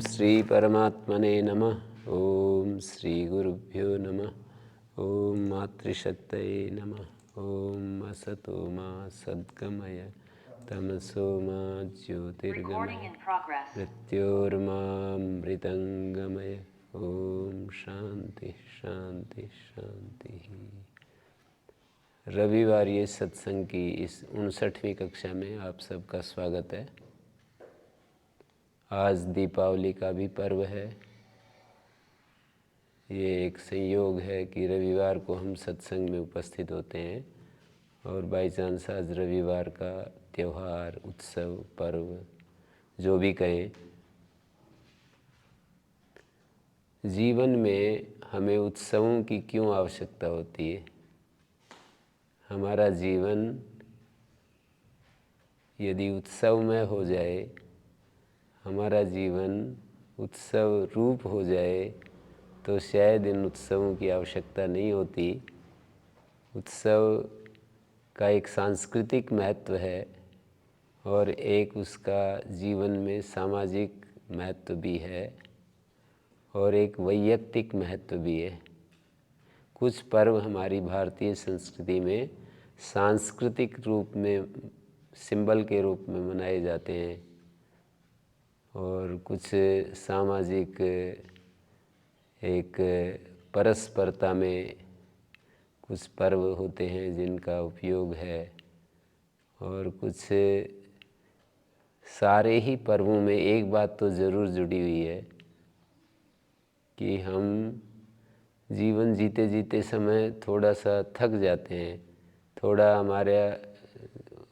श्री परमात्मने नमः। ओम श्री गुरुभ्यो नमः। ओम मातृशक्तये नमः। ओम असतो मा सद्गमय तमसो मा ज्योतिर्गमय मृत्योर्मामृतंगमय। ओम शांति शांति शांति। रविवार ये सत्संग की इस 59वीं कक्षा में आप सबका स्वागत है। आज दीपावली का भी पर्व है। ये एक संयोग है कि रविवार को हम सत्संग में उपस्थित होते हैं और बाई चांस आज रविवार का त्यौहार, उत्सव, पर्व जो भी कहें, जीवन में हमें उत्सवों की क्यों आवश्यकता होती है। हमारा जीवन यदि उत्सवमय हो जाए, हमारा जीवन उत्सव रूप हो जाए तो शायद इन उत्सवों की आवश्यकता नहीं होती। उत्सव का एक सांस्कृतिक महत्व है और एक उसका जीवन में सामाजिक महत्व भी है और एक वैयक्तिक महत्व भी है। कुछ पर्व हमारी भारतीय संस्कृति में सांस्कृतिक रूप में, सिंबल के रूप में मनाए जाते हैं और कुछ सामाजिक एक परस्परता में कुछ पर्व होते हैं जिनका उपयोग है। और कुछ सारे ही पर्वों में एक बात तो ज़रूर जुड़ी हुई है कि हम जीवन जीते जीते समय थोड़ा सा थक जाते हैं। थोड़ा हमारे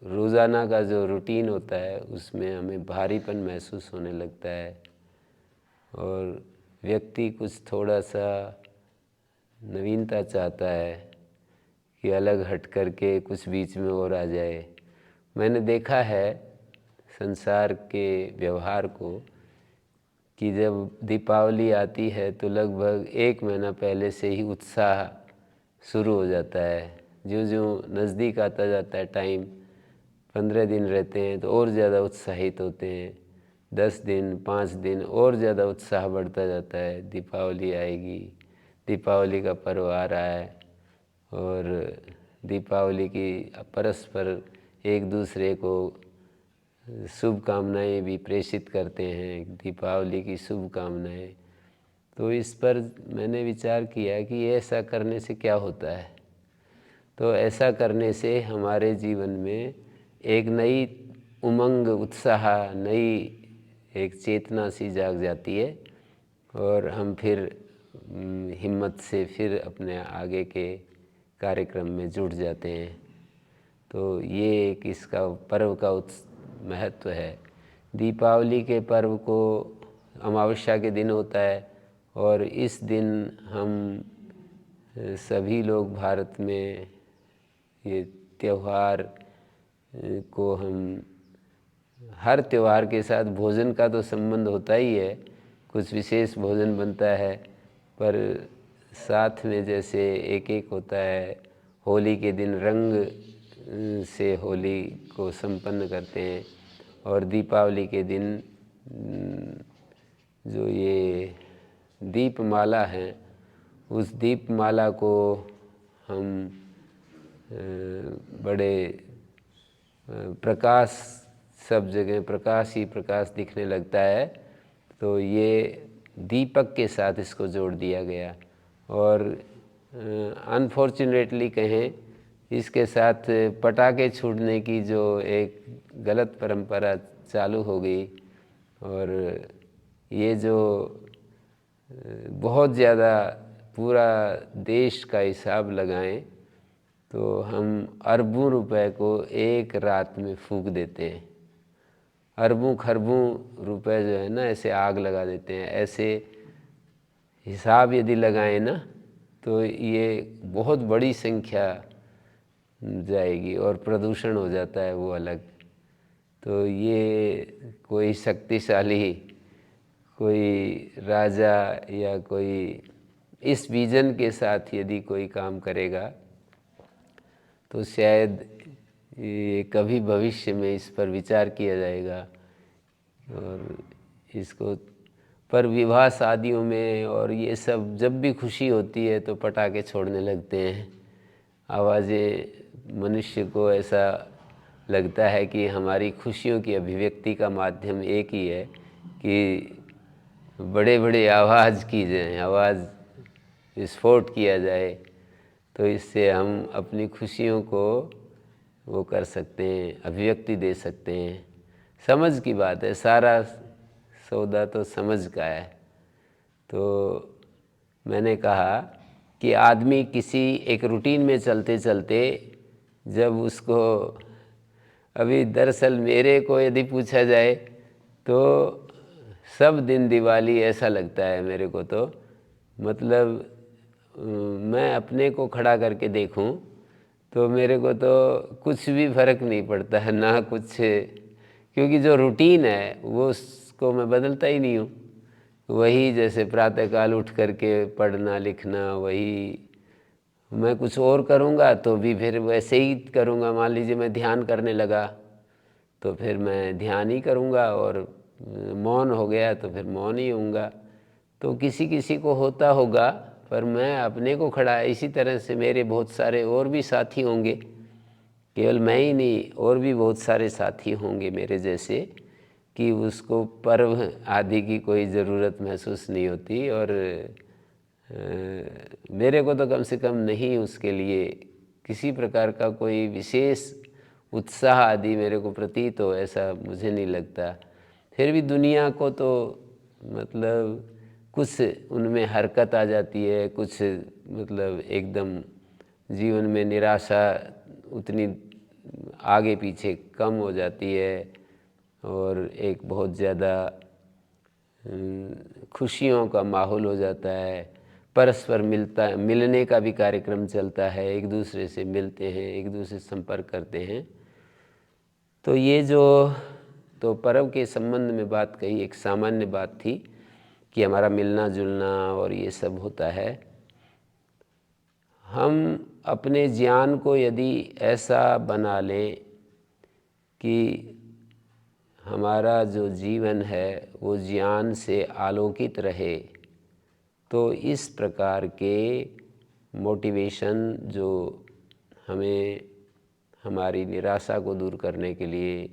रोज़ाना का जो रूटीन होता है उसमें हमें भारीपन महसूस होने लगता है और व्यक्ति कुछ थोड़ा सा नवीनता चाहता है कि अलग हट करके कुछ बीच में और आ जाए। मैंने देखा है संसार के व्यवहार को कि जब दीपावली आती है तो लगभग 1 महीना पहले से ही उत्साह शुरू हो जाता है। जो जो नज़दीक आता जाता है टाइम, 15 दिन रहते हैं तो और ज़्यादा उत्साहित होते हैं। 10 दिन, 5 दिन और ज़्यादा उत्साह बढ़ता जाता है। दीपावली आएगी, दीपावली का पर्व आ रहा है और दीपावली की परस्पर एक दूसरे को शुभकामनाएं भी प्रेषित करते हैं, दीपावली की शुभकामनाएं। तो इस पर मैंने विचार किया कि ऐसा करने से क्या होता है। तो ऐसा करने से हमारे जीवन में एक नई उमंग, उत्साह, नई एक चेतना सी जाग जाती है और हम फिर हिम्मत से फिर अपने आगे के कार्यक्रम में जुट जाते हैं। तो ये एक इसका पर्व का महत्व है। दीपावली के पर्व को अमावस्या के दिन होता है और इस दिन हम सभी लोग भारत में ये त्यौहार को, हम हर त्यौहार के साथ भोजन का तो संबंध होता ही है, कुछ विशेष भोजन बनता है, पर साथ में जैसे एक एक होता है। होली के दिन रंग से होली को संपन्न करते हैं और दीपावली के दिन जो ये दीपमाला है, उस दीपमाला को हम बड़े प्रकाश, सब जगह प्रकाश ही प्रकाश दिखने लगता है। तो ये दीपक के साथ इसको जोड़ दिया गया और अनफॉर्चुनेटली कहें, इसके साथ पटाखे छूटने की जो एक गलत परंपरा चालू हो गई और ये जो बहुत ज़्यादा पूरा देश का हिसाब लगाएं तो हम अरबों रुपए को एक रात में फूंक देते हैं। अरबों खरबों रुपए जो है ना, ऐसे आग लगा देते हैं। ऐसे हिसाब यदि लगाएं ना तो ये बहुत बड़ी संख्या जाएगी और प्रदूषण हो जाता है वो अलग। तो ये कोई शक्तिशाली, कोई राजा या कोई इस विजन के साथ यदि कोई काम करेगा तो शायद ये कभी भविष्य में इस पर विचार किया जाएगा और इसको पर विवाह शादियों में और ये सब जब भी खुशी होती है तो पटाखे छोड़ने लगते हैं। आवाज़ें, मनुष्य को ऐसा लगता है कि हमारी खुशियों की अभिव्यक्ति का माध्यम एक ही है कि बड़े बड़े आवाज़ की जाए, आवाज़ विस्फोट किया जाए, तो इससे हम अपनी खुशियों को वो कर सकते हैं, अभिव्यक्ति दे सकते हैं। समझ की बात है, सारा सौदा तो समझ का है। तो मैंने कहा कि आदमी किसी एक रूटीन में चलते चलते जब उसको, अभी दरअसल मेरे को यदि पूछा जाए तो सब दिन दिवाली ऐसा लगता है मेरे को। तो मतलब मैं अपने को खड़ा करके देखूं तो मेरे को तो कुछ भी फर्क नहीं पड़ता है ना कुछ, क्योंकि जो रूटीन है वो उसको मैं बदलता ही नहीं हूँ। वही जैसे प्रातःकाल उठ करके पढ़ना लिखना, वही मैं कुछ और करूँगा तो भी फिर वैसे ही करूँगा। मान लीजिए मैं ध्यान करने लगा तो फिर मैं ध्यान ही करूँगा, और मौन हो गया तो फिर मौन ही होऊंगा। तो किसी किसी को होता होगा, पर मैं अपने को खड़ा है। इसी तरह से मेरे बहुत सारे और भी साथी होंगे, केवल मैं ही नहीं, और भी बहुत सारे साथी होंगे मेरे जैसे, कि उसको पर्व आदि की कोई ज़रूरत महसूस नहीं होती। और मेरे को तो कम से कम नहीं उसके लिए किसी प्रकार का कोई विशेष उत्साह आदि मेरे को प्रतीत हो, ऐसा मुझे नहीं लगता। फिर भी दुनिया को तो मतलब कुछ उनमें हरकत आ जाती है, कुछ मतलब एकदम जीवन में निराशा उतनी आगे पीछे कम हो जाती है, और एक बहुत ज़्यादा खुशियों का माहौल हो जाता है। परस्पर मिलने का भी कार्यक्रम चलता है, एक दूसरे से मिलते हैं, एक दूसरे से संपर्क करते हैं। तो ये जो तो पर्व के संबंध में बात कही, एक सामान्य बात थी कि हमारा मिलना जुलना और ये सब होता है। हम अपने ज्ञान को यदि ऐसा बना लें कि हमारा जो जीवन है वो ज्ञान से आलोकित रहे, तो इस प्रकार के मोटिवेशन जो हमें हमारी निराशा को दूर करने के लिए,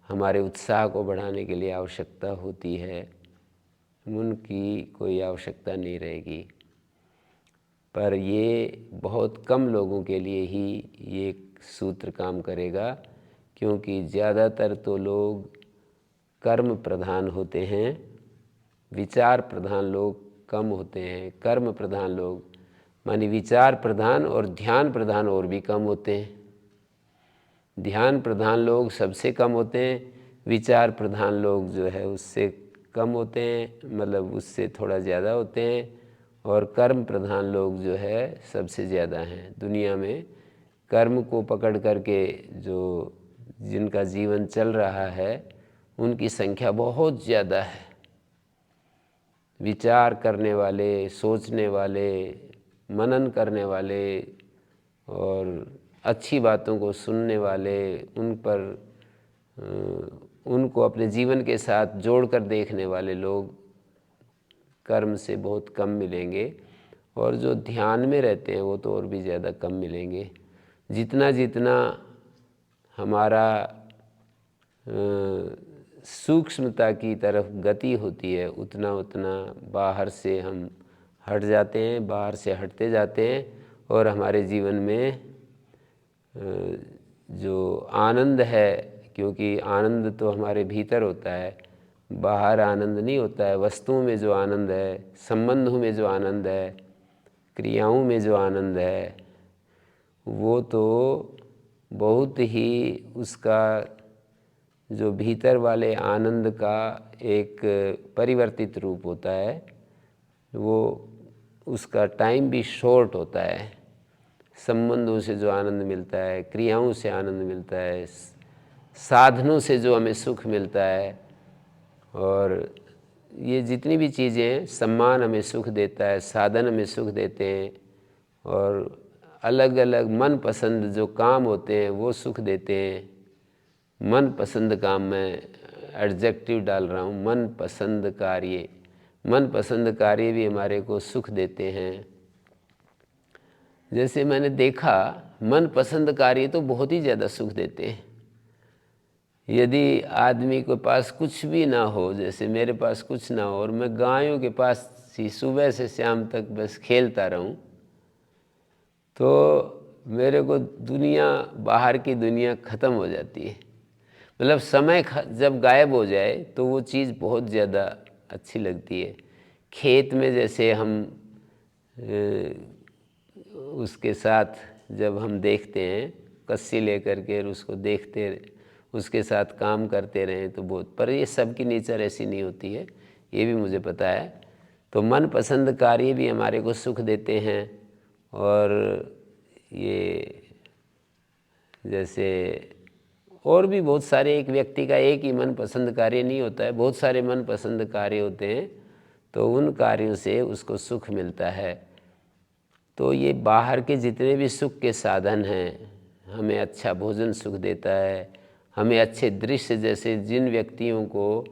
हमारे उत्साह को बढ़ाने के लिए आवश्यकता होती है, उनकी कोई आवश्यकता नहीं रहेगी। पर ये बहुत कम लोगों के लिए ही ये सूत्र काम करेगा, क्योंकि ज़्यादातर तो लोग कर्म प्रधान होते हैं, विचार प्रधान लोग कम होते हैं। कर्म प्रधान लोग मानी विचार प्रधान और ध्यान प्रधान और भी कम होते हैं। ध्यान प्रधान लोग सबसे कम होते हैं, विचार प्रधान लोग जो है उससे कम होते हैं, मतलब उससे थोड़ा ज़्यादा होते हैं, और कर्म प्रधान लोग जो है सबसे ज़्यादा हैं दुनिया में। कर्म को पकड़ करके जो जिनका जीवन चल रहा है उनकी संख्या बहुत ज़्यादा है। विचार करने वाले, सोचने वाले, मनन करने वाले और अच्छी बातों को सुनने वाले, उन पर उनको अपने जीवन के साथ जोड़कर देखने वाले लोग कर्म से बहुत कम मिलेंगे, और जो ध्यान में रहते हैं वो तो और भी ज़्यादा कम मिलेंगे। जितना जितना हमारा सूक्ष्मता की तरफ गति होती है, उतना उतना बाहर से हम हट जाते हैं, बाहर से हटते जाते हैं, और हमारे जीवन में जो आनंद है, क्योंकि आनंद तो हमारे भीतर होता है, बाहर आनंद नहीं होता है। वस्तुओं में जो आनंद है, संबंधों में जो आनंद है, क्रियाओं में जो आनंद है, वो तो बहुत ही उसका जो भीतर वाले आनंद का एक परिवर्तित रूप होता है, वो उसका टाइम भी शॉर्ट होता है। संबंधों से जो आनंद मिलता है, क्रियाओं से आनंद मिलता है, साधनों से जो हमें सुख मिलता है, और ये जितनी भी चीज़ें हैं, सम्मान हमें सुख देता है, साधन हमें सुख देते हैं, और अलग अलग मन पसंद जो काम होते हैं वो सुख देते हैं। मन पसंद काम, मैं एडजेक्टिव डाल रहा हूँ, मन पसंद कार्य, मनपसंद कार्य भी हमारे को सुख देते हैं। जैसे मैंने देखा, मनपसंद कार्य तो बहुत ही ज़्यादा सुख देते हैं। यदि आदमी के पास कुछ भी ना हो, जैसे मेरे पास कुछ ना हो और मैं गायों के पास ही सुबह से शाम तक बस खेलता रहूं, तो मेरे को दुनिया, बाहर की दुनिया ख़त्म हो जाती है। मतलब समय जब गायब हो जाए तो वो चीज़ बहुत ज़्यादा अच्छी लगती है। खेत में जैसे हम उसके साथ जब हम देखते हैं, कस्सी लेकर के उसको देखते, उसके साथ काम करते रहें तो बहुत, पर ये सबकी नेचर ऐसी नहीं होती है, ये भी मुझे पता है। तो मनपसंद कार्य भी हमारे को सुख देते हैं। और ये जैसे और भी बहुत सारे, एक व्यक्ति का एक ही मनपसंद कार्य नहीं होता है, बहुत सारे मनपसंद कार्य होते हैं, तो उन कार्यों से उसको सुख मिलता है। तो ये बाहर के जितने भी सुख के साधन हैं, हमें अच्छा भोजन सुख देता है, हमें अच्छे दृश्य, जैसे जिन व्यक्तियों को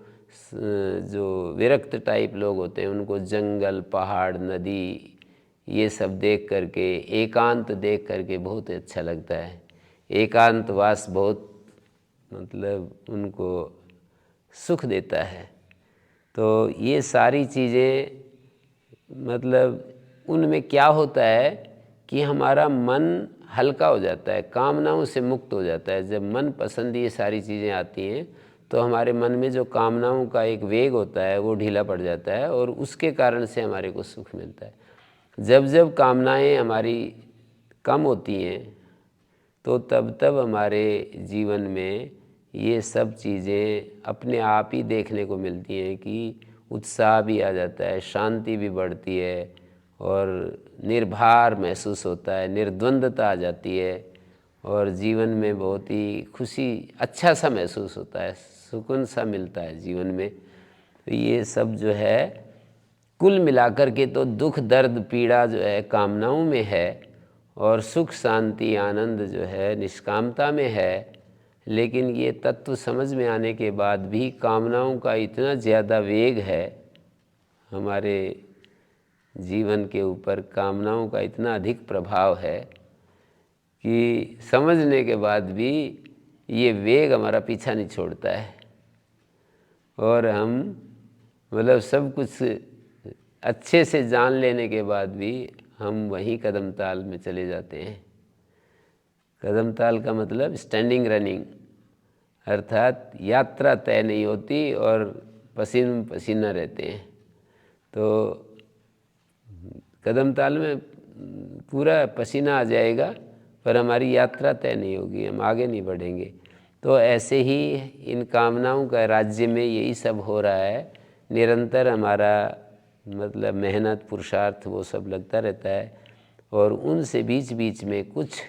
जो विरक्त टाइप लोग होते हैं उनको जंगल, पहाड़, नदी ये सब देख करके, एकांत देख करके बहुत अच्छा लगता है। एकांतवास बहुत मतलब उनको सुख देता है। तो ये सारी चीज़ें मतलब उनमें क्या होता है कि हमारा मन हल्का हो जाता है, कामनाओं से मुक्त हो जाता है। जब मन पसंद ये सारी चीज़ें आती हैं तो हमारे मन में जो कामनाओं का एक वेग होता है वो ढीला पड़ जाता है और उसके कारण से हमारे को सुख मिलता है। जब जब कामनाएं हमारी कम होती हैं तो तब तब हमारे जीवन में ये सब चीज़ें अपने आप ही देखने को मिलती हैं कि उत्साह भी आ जाता है, शांति भी बढ़ती है और निर्भर महसूस होता है, निर्द्वंद्वता आ जाती है और जीवन में बहुत ही खुशी, अच्छा सा महसूस होता है, सुकून सा मिलता है जीवन में। तो ये सब जो है कुल मिलाकर के तो दुख, दर्द, पीड़ा जो है कामनाओं में है और सुख, शांति, आनंद जो है निष्कामता में है। लेकिन ये तत्व समझ में आने के बाद भी कामनाओं का इतना ज़्यादा वेग है हमारे जीवन के ऊपर, कामनाओं का इतना अधिक प्रभाव है कि समझने के बाद भी ये वेग हमारा पीछा नहीं छोड़ता है और हम मतलब सब कुछ अच्छे से जान लेने के बाद भी हम वहीं कदम ताल में चले जाते हैं। कदम ताल का मतलब स्टैंडिंग रनिंग, अर्थात यात्रा तय नहीं होती और पसीना पसीना रहते हैं। तो कदम ताल में पूरा पसीना आ जाएगा पर हमारी यात्रा तय नहीं होगी, हम आगे नहीं बढ़ेंगे। तो ऐसे ही इन कामनाओं का राज्य में यही सब हो रहा है। निरंतर हमारा मतलब मेहनत, पुरुषार्थ वो सब लगता रहता है और उनसे बीच बीच में कुछ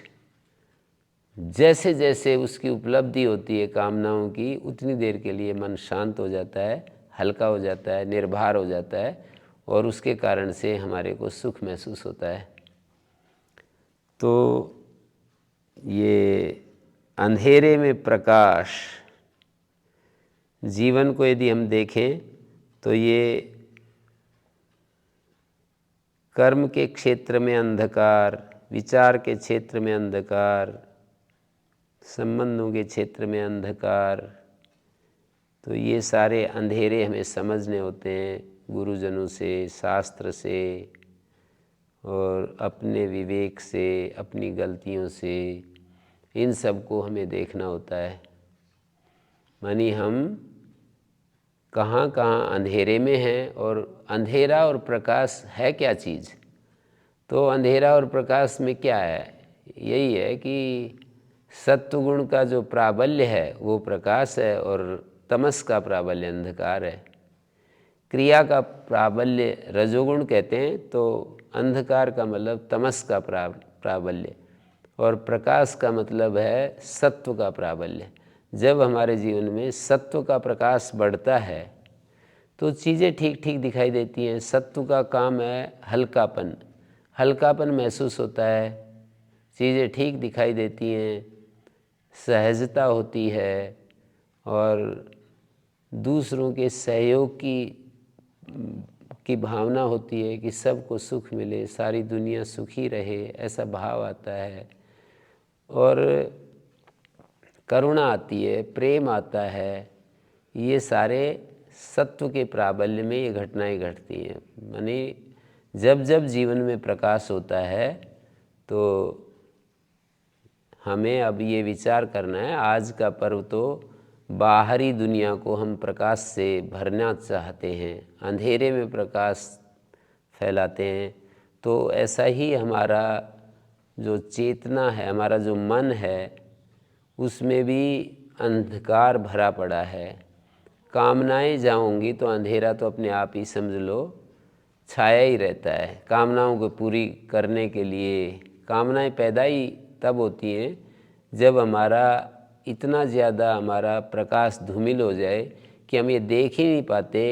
जैसे जैसे उसकी उपलब्धि होती है कामनाओं की, उतनी देर के लिए मन शांत हो जाता है, हल्का हो जाता है, निर्भर हो जाता है और उसके कारण से हमारे को सुख महसूस होता है। तो ये अंधेरे में प्रकाश, जीवन को यदि हम देखें तो ये कर्म के क्षेत्र में अंधकार, विचार के क्षेत्र में अंधकार, संबंधों के क्षेत्र में अंधकार, तो ये सारे अंधेरे हमें समझने होते हैं गुरुजनों से, शास्त्र से और अपने विवेक से, अपनी गलतियों से। इन सब को हमें देखना होता है। मानी हम कहाँ कहाँ अंधेरे में हैं और अंधेरा और प्रकाश है क्या चीज़। तो अंधेरा और प्रकाश में क्या है, यही है कि सत्वगुण का जो प्राबल्य है वो प्रकाश है और तमस का प्राबल्य अंधकार है। क्रिया का प्राबल्य रजोगुण कहते हैं, तो अंधकार का मतलब तमस का प्राबल्य और प्रकाश का मतलब है सत्व का प्राबल्य। जब हमारे जीवन में सत्व का प्रकाश बढ़ता है तो चीज़ें ठीक ठीक दिखाई देती हैं। सत्व का काम है हल्कापन, हल्कापन महसूस होता है, चीज़ें ठीक दिखाई देती हैं, सहजता होती है और दूसरों के सहयोग की की भावना होती है कि सबको सुख मिले, सारी दुनिया सुखी रहे, ऐसा भाव आता है। और करुणा आती है, प्रेम आता है, ये सारे सत्व के प्राबल्य में ये घटनाएं घटती हैं। माने जब जब जीवन में प्रकाश होता है तो हमें अब ये विचार करना है, आज का पर्व तो बाहरी दुनिया को हम प्रकाश से भरना चाहते हैं, अंधेरे में प्रकाश फैलाते हैं। तो ऐसा ही हमारा जो चेतना है, हमारा जो मन है, उसमें भी अंधकार भरा पड़ा है। कामनाएं जाऊंगी तो अंधेरा तो अपने आप ही समझ लो छाया ही रहता है। कामनाओं को पूरी करने के लिए कामनाएं पैदा ही तब होती हैं जब हमारा इतना ज़्यादा हमारा प्रकाश धूमिल हो जाए कि हम ये देख ही नहीं पाते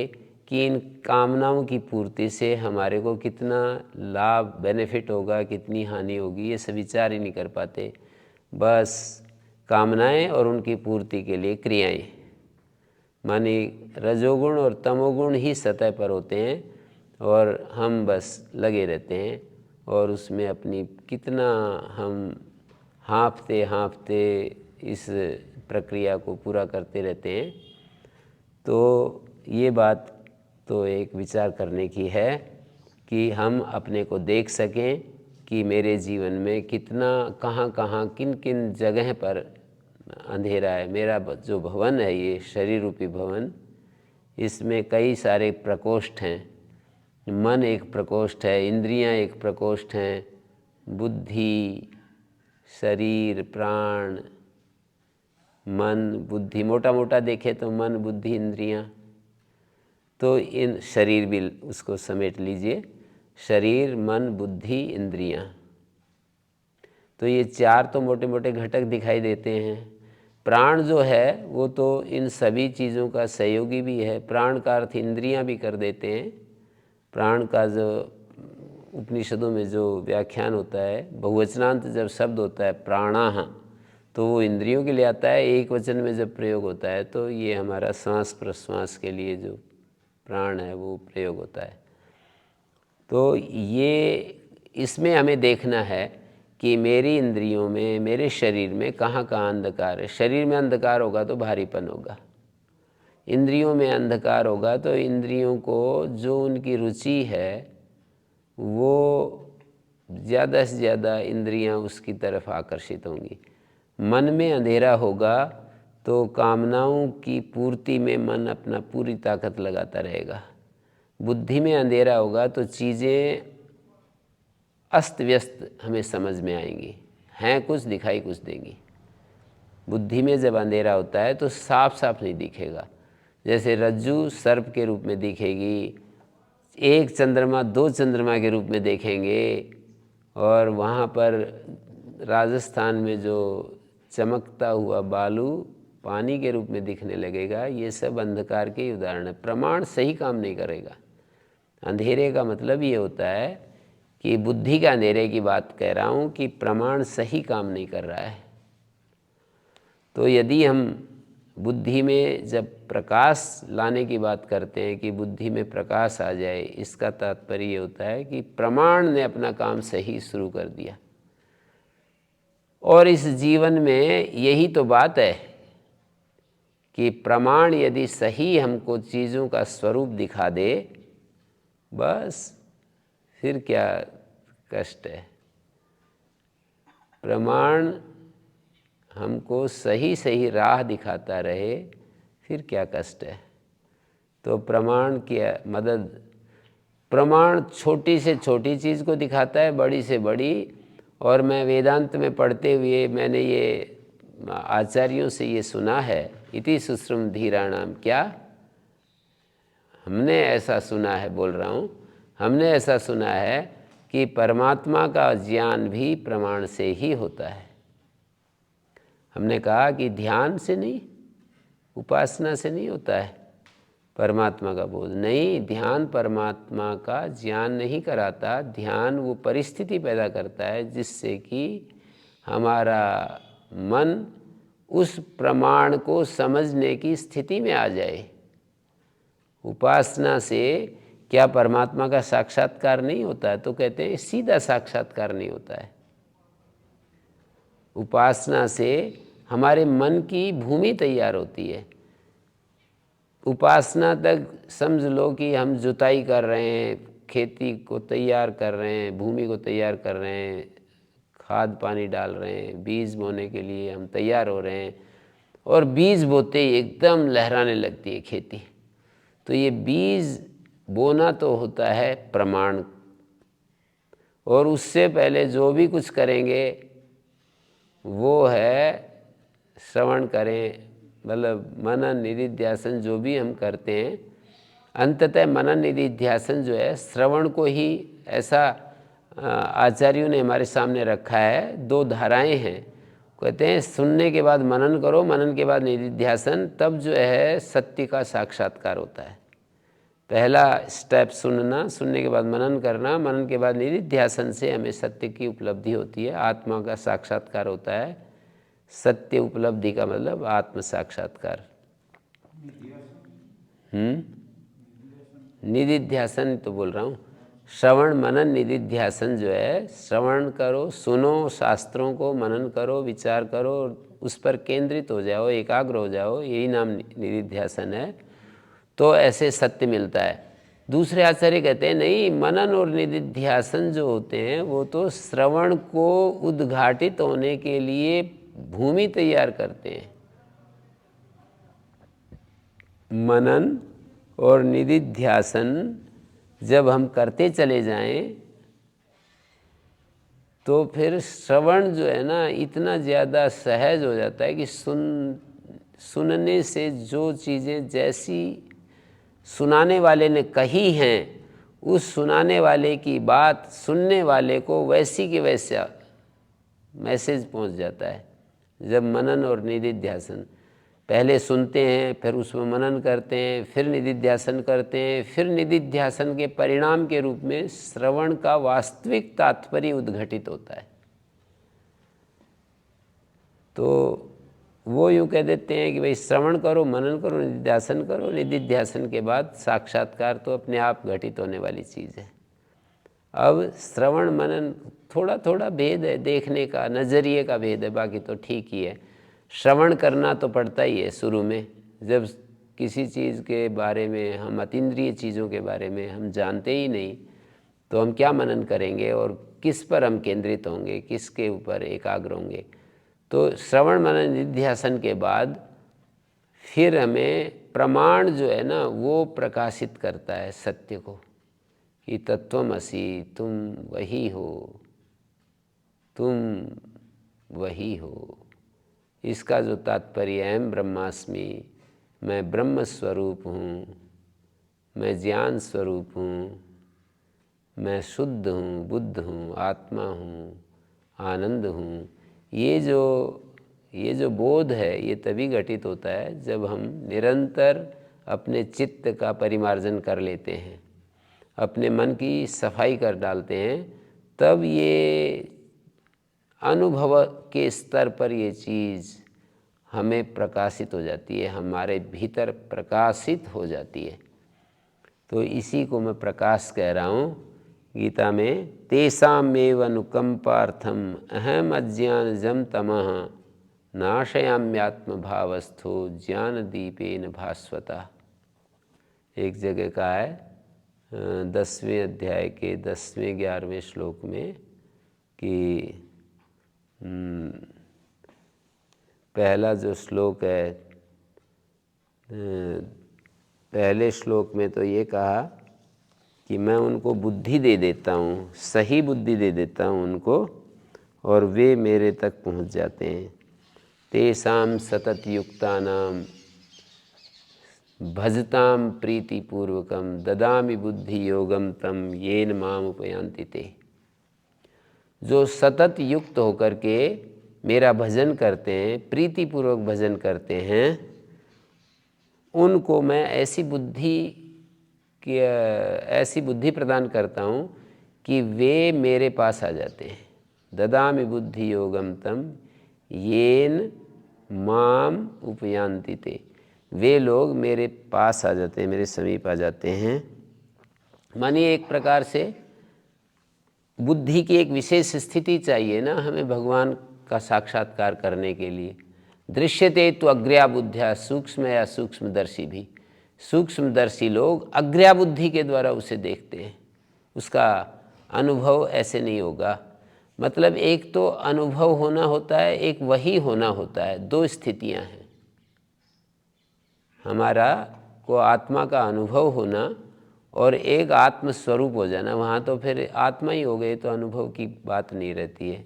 कि इन कामनाओं की पूर्ति से हमारे को कितना लाभ बेनिफिट होगा, कितनी हानि होगी, ये सब विचार ही नहीं कर पाते। बस कामनाएं और उनकी पूर्ति के लिए क्रियाएं, माने रजोगुण और तमोगुण ही सतह पर होते हैं और हम बस लगे रहते हैं और उसमें अपनी कितना हम हाँफते हाँफते इस प्रक्रिया को पूरा करते रहते हैं। तो ये बात तो एक विचार करने की है कि हम अपने को देख सकें कि मेरे जीवन में कितना कहाँ कहाँ किन किन जगह पर अंधेरा है। मेरा जो भवन है, ये शरीर रूपी भवन, इसमें कई सारे प्रकोष्ठ हैं। मन एक प्रकोष्ठ है, इंद्रियां एक प्रकोष्ठ हैं, बुद्धि, शरीर, प्राण, मन, बुद्धि, मोटा मोटा देखे तो मन, बुद्धि, इंद्रियां। तो इन शरीर भी उसको समेट लीजिए, शरीर, मन, बुद्धि, इंद्रियां। तो ये चार तो मोटे मोटे घटक दिखाई देते हैं। प्राण जो है वो तो इन सभी चीज़ों का सहयोगी भी है। प्राण का अर्थ इंद्रियां भी कर देते हैं। प्राण का जो उपनिषदों में जो व्याख्यान होता है, बहुवचनांत जब शब्द होता है प्राणाः, तो वो इंद्रियों के लिए आता है। एक वचन में जब प्रयोग होता है तो ये हमारा सांस प्रश्वास के लिए जो प्राण है वो प्रयोग होता है। तो ये इसमें हमें देखना है कि मेरी इंद्रियों में, मेरे शरीर में कहाँ कहाँ अंधकार है। शरीर में अंधकार होगा तो भारीपन होगा, इंद्रियों में अंधकार होगा तो इंद्रियों को जो उनकी रुचि है वो ज़्यादा से ज़्यादा इंद्रियां उसकी तरफ आकर्षित होंगी। मन में अंधेरा होगा तो कामनाओं की पूर्ति में मन अपना पूरी ताकत लगाता रहेगा। बुद्धि में अंधेरा होगा तो चीज़ें अस्त व्यस्त हमें समझ में आएंगी, हैं कुछ, दिखाई कुछ देंगी। बुद्धि में जब अंधेरा होता है तो साफ साफ नहीं दिखेगा। जैसे रज्जू सर्प के रूप में दिखेगी, एक चंद्रमा दो चंद्रमा के रूप में देखेंगे, और वहाँ पर राजस्थान में जो चमकता हुआ बालू पानी के रूप में दिखने लगेगा। ये सब अंधकार के ही उदाहरण है। प्रमाण सही काम नहीं करेगा। अंधेरे का मतलब ये होता है कि बुद्धि का अंधेरे की बात कह रहा हूँ कि प्रमाण सही काम नहीं कर रहा है। तो यदि हम बुद्धि में जब प्रकाश लाने की बात करते हैं कि बुद्धि में प्रकाश आ जाए, इसका तात्पर्य ये होता है कि प्रमाण ने अपना काम सही शुरू कर दिया। और इस जीवन में यही तो बात है कि प्रमाण यदि सही हमको चीज़ों का स्वरूप दिखा दे, बस फिर क्या कष्ट है। प्रमाण हमको सही सही राह दिखाता रहे, फिर क्या कष्ट है। तो प्रमाण की मदद, प्रमाण छोटी से छोटी चीज़ को दिखाता है, बड़ी से बड़ी। और मैं वेदांत में पढ़ते हुए मैंने ये आचार्यों से ये सुना है, इति सुश्रुम धीराणाम, क्या हमने ऐसा सुना है, बोल रहा हूँ, हमने ऐसा सुना है कि परमात्मा का ज्ञान भी प्रमाण से ही होता है। हमने कहा कि ध्यान से नहीं, उपासना से नहीं होता है परमात्मा का बोध। नहीं, ध्यान परमात्मा का ज्ञान नहीं कराता। ध्यान वो परिस्थिति पैदा करता है जिससे कि हमारा मन उस प्रमाण को समझने की स्थिति में आ जाए। उपासना से क्या परमात्मा का साक्षात्कार नहीं होता है? तो कहते हैं सीधा साक्षात्कार नहीं होता है। उपासना से हमारे मन की भूमि तैयार होती है। उपासना तक समझ लो कि हम जुताई कर रहे हैं, खेती को तैयार कर रहे हैं, भूमि को तैयार कर रहे हैं, खाद पानी डाल रहे हैं, बीज बोने के लिए हम तैयार हो रहे हैं, और बीज बोते ही एकदम लहराने लगती है खेती। तो ये बीज बोना तो होता है प्रमाण, और उससे पहले जो भी कुछ करेंगे वो है श्रवण करें, मतलब मनन निधिध्यासन जो भी हम करते हैं, अंततः मनन निधिध्यासन जो है श्रवण को ही ऐसा आचार्यों ने हमारे सामने रखा है। दो धाराएं हैं, कहते हैं सुनने के बाद मनन करो, मनन के बाद निधिध्यासन, तब जो है सत्य का साक्षात्कार होता है। पहला स्टेप सुनना, सुनने के बाद मनन करना, मनन के बाद निधिध्यासन से हमें सत्य की उपलब्धि होती है, आत्मा का साक्षात्कार होता है। सत्य उपलब्धि का मतलब आत्म साक्षात्कार। निधिध्यासन तो बोल रहा हूँ, श्रवण मनन निधिध्यासन जो है, श्रवण करो, सुनो शास्त्रों को, मनन करो, विचार करो, उस पर केंद्रित हो जाओ, एकाग्र हो जाओ, यही नाम निधिध्यासन है। तो ऐसे सत्य मिलता है। दूसरे आचार्य कहते हैं नहीं, मनन और निधिध्यासन जो होते हैं वो तो श्रवण को उद्घाटित होने के लिए भूमि तैयार करते हैं। मनन और निधिध्यासन जब हम करते चले जाएं तो फिर श्रवण जो है ना इतना ज़्यादा सहज हो जाता है कि सुनने से जो चीज़ें जैसी सुनाने वाले ने कही हैं, उस सुनाने वाले की बात सुनने वाले को वैसी के वैसा मैसेज पहुंच जाता है। जब मनन और निधिध्यासन, पहले सुनते हैं, फिर उसमें मनन करते हैं, फिर निधिध्यासन करते हैं, फिर निधिध्यासन के परिणाम के रूप में श्रवण का वास्तविक तात्पर्य उद्घटित होता है। तो वो यूँ कह देते हैं कि भाई श्रवण करो, मनन करो, निधिध्यासन करो, निधिध्यासन के बाद साक्षात्कार तो अपने आप घटित होने वाली चीज़ है। अब श्रवण मनन थोड़ा थोड़ा भेद है, देखने का नज़रिए का भेद है, बाकी तो ठीक ही है। श्रवण करना तो पड़ता ही है शुरू में। जब किसी चीज़ के बारे में, हम अतीन्द्रिय चीज़ों के बारे में हम जानते ही नहीं, तो हम क्या मनन करेंगे और किस पर हम केंद्रित होंगे, किसके ऊपर एकाग्र होंगे। तो श्रवण मनन निधिध्यासन के बाद फिर हमें प्रमाण जो है ना वो प्रकाशित करता है सत्य को, कि तत्वमसि, तुम वही हो, तुम वही हो। इसका जो तात्पर्य है, ब्रह्मास्मि, मैं ब्रह्म स्वरूप हूँ, मैं ज्ञान स्वरूप हूँ, मैं शुद्ध हूँ, बुद्ध हूँ, आत्मा हूँ, आनंद हूँ। ये जो बोध है ये तभी घटित होता है जब हम निरंतर अपने चित्त का परिमार्जन कर लेते हैं, अपने मन की सफाई कर डालते हैं, तब ये अनुभव के स्तर पर ये चीज़ हमें प्रकाशित हो जाती है, हमारे भीतर प्रकाशित हो जाती है। तो इसी को मैं प्रकाश कह रहा हूँ गीता में, तेषामेव अनुकंपार्थम अहम अज्ञानजं तमः नाशयाम्यात्म भावस्थो ज्ञान दीपेन भास्वता। एक जगह का है 10वें अध्याय के 10वें 11वें श्लोक में कि पहला जो श्लोक है, पहले श्लोक में तो ये कहा कि मैं उनको बुद्धि दे देता हूँ, सही बुद्धि दे देता हूँ उनको, और वे मेरे तक पहुँच जाते हैं। तेषां सतत युक्तानां भजतां प्रीतिपूर्वकं ददामि बुद्धि योगम तम येन माम उपयांति ते। जो सतत युक्त होकर के मेरा भजन करते हैं, प्रीतिपूर्वक भजन करते हैं, उनको मैं ऐसी बुद्धि प्रदान करता हूँ कि वे मेरे पास आ जाते हैं। ददामि बुद्धि योगम तम येन माम उपयांति ते। वे लोग मेरे पास आ जाते हैं, मेरे समीप आ जाते हैं। मानिए एक प्रकार से बुद्धि की एक विशेष स्थिति चाहिए ना हमें भगवान का साक्षात्कार करने के लिए। दृश्यते तो अग्र्या बुद्धिया सूक्ष्म या सूक्ष्मदर्शी भी, सूक्ष्मदर्शी लोग अग्र्या बुद्धि के द्वारा उसे देखते हैं, उसका अनुभव ऐसे नहीं होगा। मतलब एक तो अनुभव होना होता है, एक वही होना होता है, दो स्थितियां हैं। हमारा को आत्मा का अनुभव होना और एक आत्मस्वरूप हो जाना, वहाँ तो फिर आत्मा ही हो गए, तो अनुभव की बात नहीं रहती है।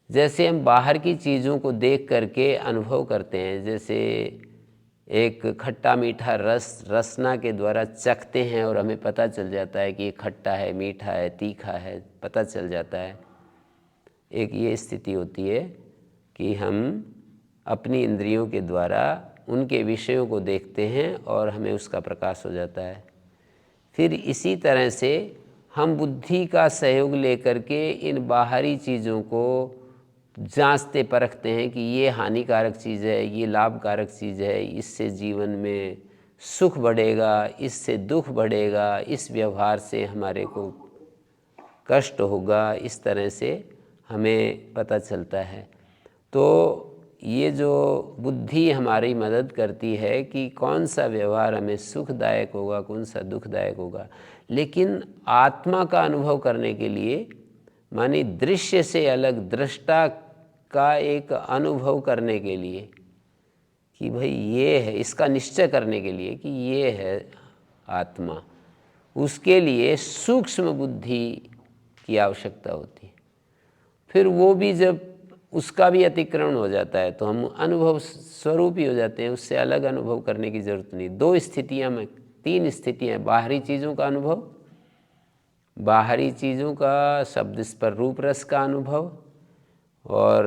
जैसे हम बाहर की चीज़ों को देख करके अनुभव करते हैं, जैसे एक खट्टा मीठा रस रसना के द्वारा चखते हैं और हमें पता चल जाता है कि ये खट्टा है, मीठा है, तीखा है, पता चल जाता है। एक ये स्थिति होती है कि हम अपनी इंद्रियों के द्वारा उनके विषयों को देखते हैं और हमें उसका प्रकाश हो जाता है। फिर इसी तरह से हम बुद्धि का सहयोग लेकर के इन बाहरी चीज़ों को जांचते परखते हैं कि ये हानिकारक चीज़ है, ये लाभकारक चीज़ है, इससे जीवन में सुख बढ़ेगा, इससे दुख बढ़ेगा, इस व्यवहार से हमारे को कष्ट होगा, इस तरह से हमें पता चलता है। तो ये जो बुद्धि हमारी मदद करती है कि कौन सा व्यवहार हमें सुखदायक होगा, कौन सा दुखदायक होगा। लेकिन आत्मा का अनुभव करने के लिए, मानी दृश्य से अलग दृष्टा का एक अनुभव करने के लिए कि भाई ये है, इसका निश्चय करने के लिए कि ये है आत्मा, उसके लिए सूक्ष्म बुद्धि की आवश्यकता होती है। फिर वो भी जब उसका भी अतिक्रमण हो जाता है तो हम अनुभव स्वरूप ही हो जाते हैं, उससे अलग अनुभव करने की ज़रूरत नहीं। दो स्थितियाँ में, तीन स्थितियाँ, बाहरी चीज़ों का अनुभव, बाहरी चीज़ों का शब्द स्पर्श रूप रस का अनुभव, और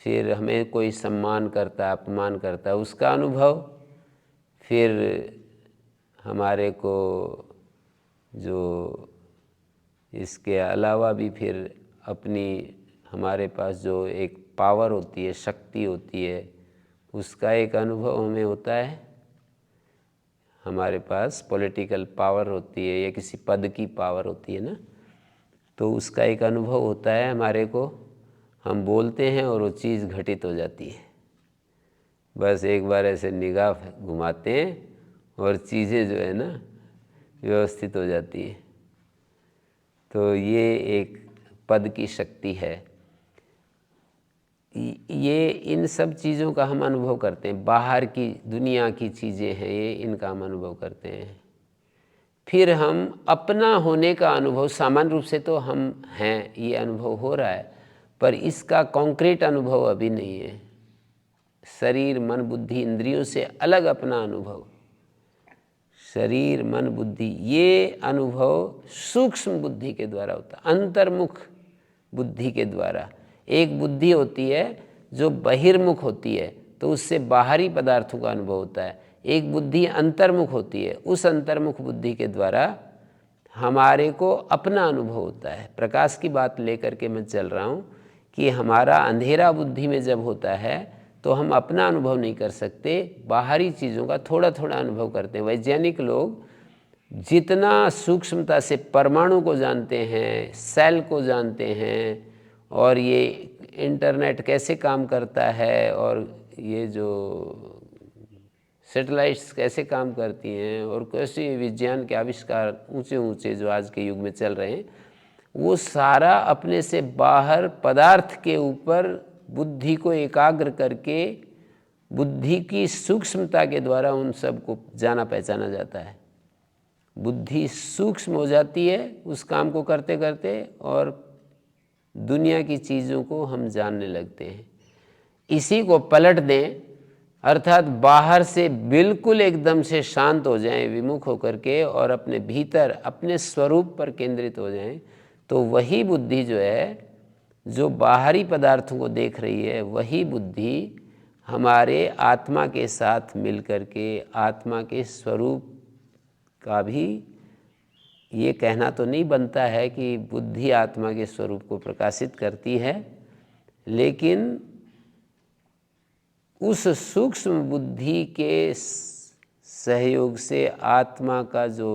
फिर हमें कोई सम्मान करता है, अपमान करता है, उसका अनुभव। फिर हमारे को जो इसके अलावा भी फिर अपनी हमारे पास जो एक पावर होती है, शक्ति होती है, उसका एक अनुभव हमें होता है। हमारे पास पॉलिटिकल पावर होती है या किसी पद की पावर होती है ना, तो उसका एक अनुभव होता है हमारे को। हम बोलते हैं और वो चीज़ घटित हो जाती है। बस एक बार ऐसे निगाह घुमाते हैं और चीज़ें जो है ना व्यवस्थित हो जाती है। तो ये एक पद की शक्ति है। ये इन सब चीज़ों का हम अनुभव करते हैं, बाहर की दुनिया की चीज़ें हैं ये, इनका हम अनुभव करते हैं। फिर हम अपना होने का अनुभव, सामान्य रूप से तो हम हैं, ये अनुभव हो रहा है, पर इसका कॉन्क्रीट अनुभव अभी नहीं है। शरीर मन बुद्धि इंद्रियों से अलग अपना अनुभव, शरीर मन बुद्धि, ये अनुभव सूक्ष्म बुद्धि के द्वारा होता है, अंतर्मुख बुद्धि के द्वारा। एक बुद्धि होती है जो बहिर्मुख होती है, तो उससे बाहरी पदार्थों का अनुभव होता है। एक बुद्धि अंतर्मुख होती है, उस अंतर्मुख बुद्धि के द्वारा हमारे को अपना अनुभव होता है। प्रकाश की बात लेकर के मैं चल रहा हूँ कि हमारा अंधेरा बुद्धि में जब होता है तो हम अपना अनुभव नहीं कर सकते, बाहरी चीज़ों का थोड़ा थोड़ा अनुभव करते हैं। वैज्ञानिक लोग जितना सूक्ष्मता से परमाणु को जानते हैं, सेल को जानते हैं, और ये इंटरनेट कैसे काम करता है, और ये जो सैटेलाइट्स कैसे काम करती हैं, और कैसे विज्ञान के आविष्कार ऊंचे ऊंचे जो आज के युग में चल रहे हैं, वो सारा अपने से बाहर पदार्थ के ऊपर बुद्धि को एकाग्र करके बुद्धि की सूक्ष्मता के द्वारा उन सब को जाना पहचाना जाता है। बुद्धि सूक्ष्म हो जाती है उस काम को करते करते, और दुनिया की चीज़ों को हम जानने लगते हैं। इसी को पलट दें, अर्थात बाहर से बिल्कुल एकदम से शांत हो जाएं, विमुख होकर के, और अपने भीतर अपने स्वरूप पर केंद्रित हो जाएं, तो वही बुद्धि जो है, जो बाहरी पदार्थों को देख रही है, वही बुद्धि हमारे आत्मा के साथ मिलकर के आत्मा के स्वरूप का भी, ये कहना तो नहीं बनता है कि बुद्धि आत्मा के स्वरूप को प्रकाशित करती है, लेकिन उस सूक्ष्म बुद्धि के सहयोग से आत्मा का जो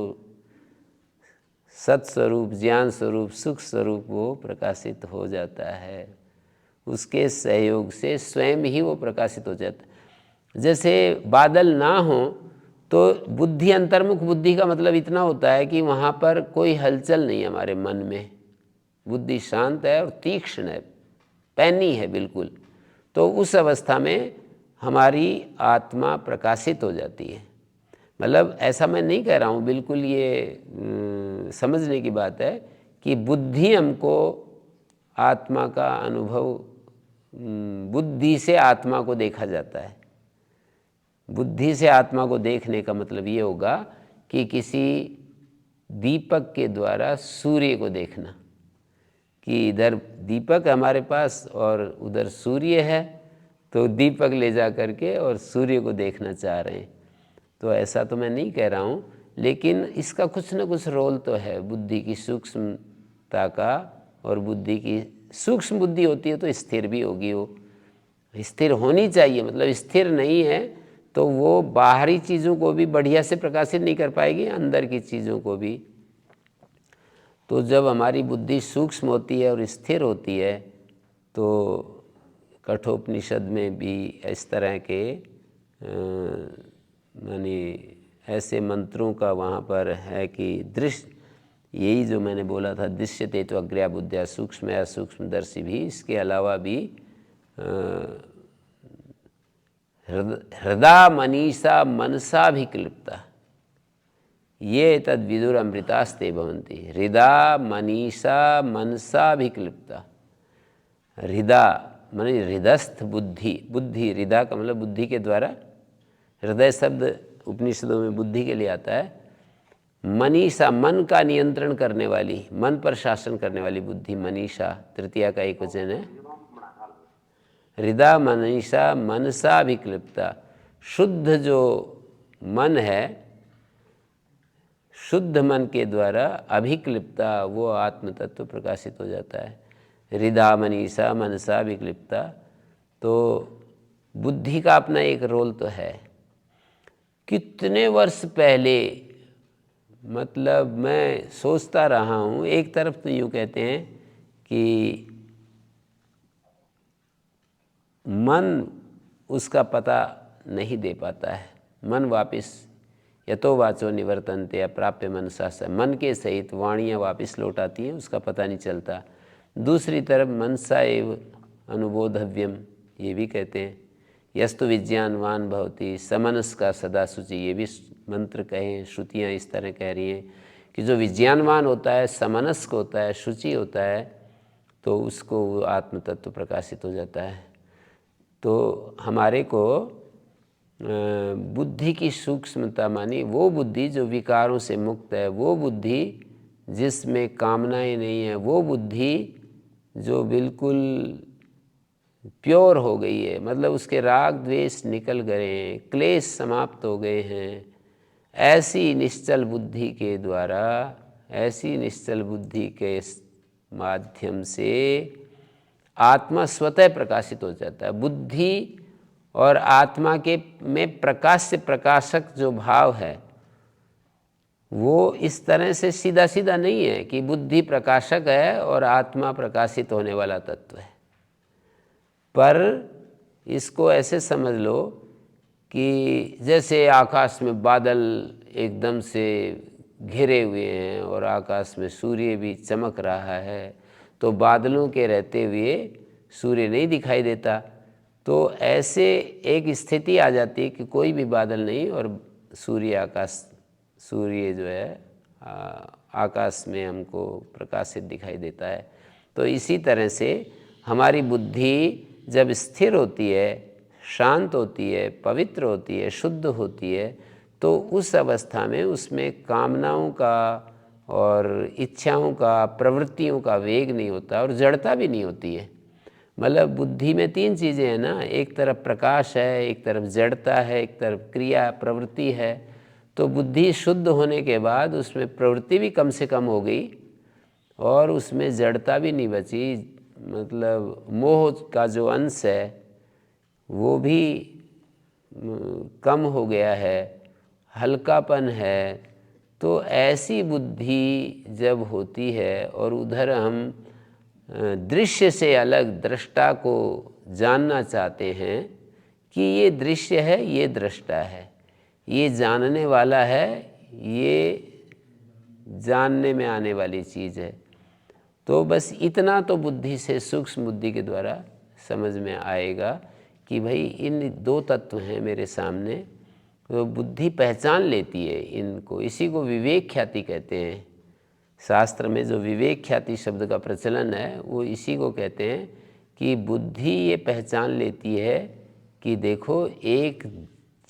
सत्स्वरूप, ज्ञान स्वरूप, सुख स्वरूप वो प्रकाशित हो जाता है। उसके सहयोग से स्वयं ही वो प्रकाशित हो जाता है। जैसे बादल ना हो तो बुद्धि, अंतर्मुख बुद्धि का मतलब इतना होता है कि वहाँ पर कोई हलचल नहीं है हमारे मन में, बुद्धि शांत है और तीक्ष्ण है, पैनी है बिल्कुल। तो उस अवस्था में हमारी आत्मा प्रकाशित हो जाती है। मतलब ऐसा मैं नहीं कह रहा हूँ, बिल्कुल ये समझने की बात है कि बुद्धि हमको आत्मा का अनुभव, बुद्धि से आत्मा को देखा जाता है। बुद्धि से आत्मा को देखने का मतलब ये होगा कि किसी दीपक के द्वारा सूर्य को देखना, कि इधर दीपक हमारे पास और उधर सूर्य है, तो दीपक ले जा करके और सूर्य को देखना चाह रहे हैं। तो ऐसा तो मैं नहीं कह रहा हूँ, लेकिन इसका कुछ न कुछ रोल तो है बुद्धि की सूक्ष्मता का। और बुद्धि की सूक्ष्म बुद्धि होती है तो स्थिर भी होगी, वो स्थिर होनी चाहिए। मतलब स्थिर नहीं है तो वो बाहरी चीज़ों को भी बढ़िया से प्रकाशित नहीं कर पाएगी, अंदर की चीज़ों को भी। तो जब हमारी बुद्धि सूक्ष्म होती है और स्थिर होती है तो कठोपनिषद में भी इस तरह के माने ऐसे मंत्रों का वहाँ पर है कि दृश्य, यही जो मैंने बोला था, दृश्यते तो अग्र्या बुद्ध्या सूक्ष्म या सूक्ष्मदर्शी भी। इसके अलावा भी हृदा मनीषा मनसाभिक्लिप्ता ये तद विदुर अमृतास्ते भवन्ति। हृदा मनीषा मनसाभिक्लिप्ता। हृदा माने हृदस्थ बुद्धि, बुद्धि हृदा का मतलब बुद्धि के द्वारा, हृदय शब्द उपनिषदों में बुद्धि के लिए आता है। मनीषा मन का नियंत्रण करने वाली, मन पर शासन करने वाली बुद्धि, मनीषा तृतीया का एक वचन है। हृदा मनीषा मनसा अभिक्लिप्ता। शुद्ध जो मन है, शुद्ध मन के द्वारा अभिक्लिप्ता वो आत्म तत्व प्रकाशित हो जाता है। हृदा मनीषा मनसा अभिक्लिप्ता। तो बुद्धि का अपना एक रोल तो है। कितने वर्ष पहले, मतलब मैं सोचता रहा हूँ, एक तरफ तो यूँ कहते हैं कि मन उसका पता नहीं दे पाता है, मन वापस यतो वाचो निवर्तन्ते अप्राप्य मनसा से, मन के सहित वाणियाँ वापस लौट आती हैं, उसका पता नहीं चलता। दूसरी तरफ मनसा एव अनुबोधव्यम, ये भी कहते हैं। यस्तु विज्ञानवान भवति समनस का सदा शुचि, ये भी मंत्र कहें, श्रुतियाँ इस तरह कह रही हैं कि जो विज्ञानवान होता है, समनस्क होता है, शुचि होता है, तो उसको वो आत्म तत्व प्रकाशित हो जाता है। तो हमारे को बुद्धि की सूक्ष्मता मानी वो बुद्धि जो विकारों से मुक्त है, वो बुद्धि जिसमें कामनाएं नहीं है, वो बुद्धि जो बिल्कुल प्योर हो गई है, मतलब उसके राग द्वेष निकल गए हैं, क्लेश समाप्त हो गए हैं। ऐसी निश्चल बुद्धि के द्वारा, ऐसी निश्चल बुद्धि के माध्यम से आत्मा स्वतः प्रकाशित हो जाता है। बुद्धि और आत्मा के में प्रकाश से प्रकाशक जो भाव है वो इस तरह से सीधा सीधा नहीं है कि बुद्धि प्रकाशक है और आत्मा प्रकाशित होने वाला तत्व है। पर इसको ऐसे समझ लो कि जैसे आकाश में बादल एकदम से घिरे हुए हैं और आकाश में सूर्य भी चमक रहा है, तो बादलों के रहते हुए सूर्य नहीं दिखाई देता। तो ऐसे एक स्थिति आ जाती है कि कोई भी बादल नहीं और सूर्य जो है आकाश में हमको प्रकाशित दिखाई देता है। तो इसी तरह से हमारी बुद्धि जब स्थिर होती है, शांत होती है, पवित्र होती है, शुद्ध होती है, तो उस अवस्था में उसमें कामनाओं का और इच्छाओं का, प्रवृत्तियों का वेग नहीं होता और जड़ता भी नहीं होती है। मतलब बुद्धि में तीन चीज़ें हैं ना, एक तरफ प्रकाश है, एक तरफ जड़ता है, एक तरफ क्रिया प्रवृत्ति है। तो बुद्धि शुद्ध होने के बाद उसमें प्रवृत्ति भी कम से कम हो गई और उसमें जड़ता भी नहीं बची, मतलब मोह का जो अंश है वो भी कम हो गया है, हल्कापन है। तो ऐसी बुद्धि जब होती है और उधर हम दृश्य से अलग दृष्टा को जानना चाहते हैं कि ये दृश्य है, ये दृष्टा है, ये जानने वाला है, ये जानने में आने वाली चीज़ है, तो बस इतना तो बुद्धि से, सूक्ष्म बुद्धि के द्वारा समझ में आएगा कि भाई इन दो तत्व हैं मेरे सामने। तो बुद्धि पहचान लेती है इनको, इसी को विवेक ख्याति कहते हैं। शास्त्र में जो विवेक ख्याति शब्द का प्रचलन है वो इसी को कहते हैं कि बुद्धि ये पहचान लेती है कि देखो एक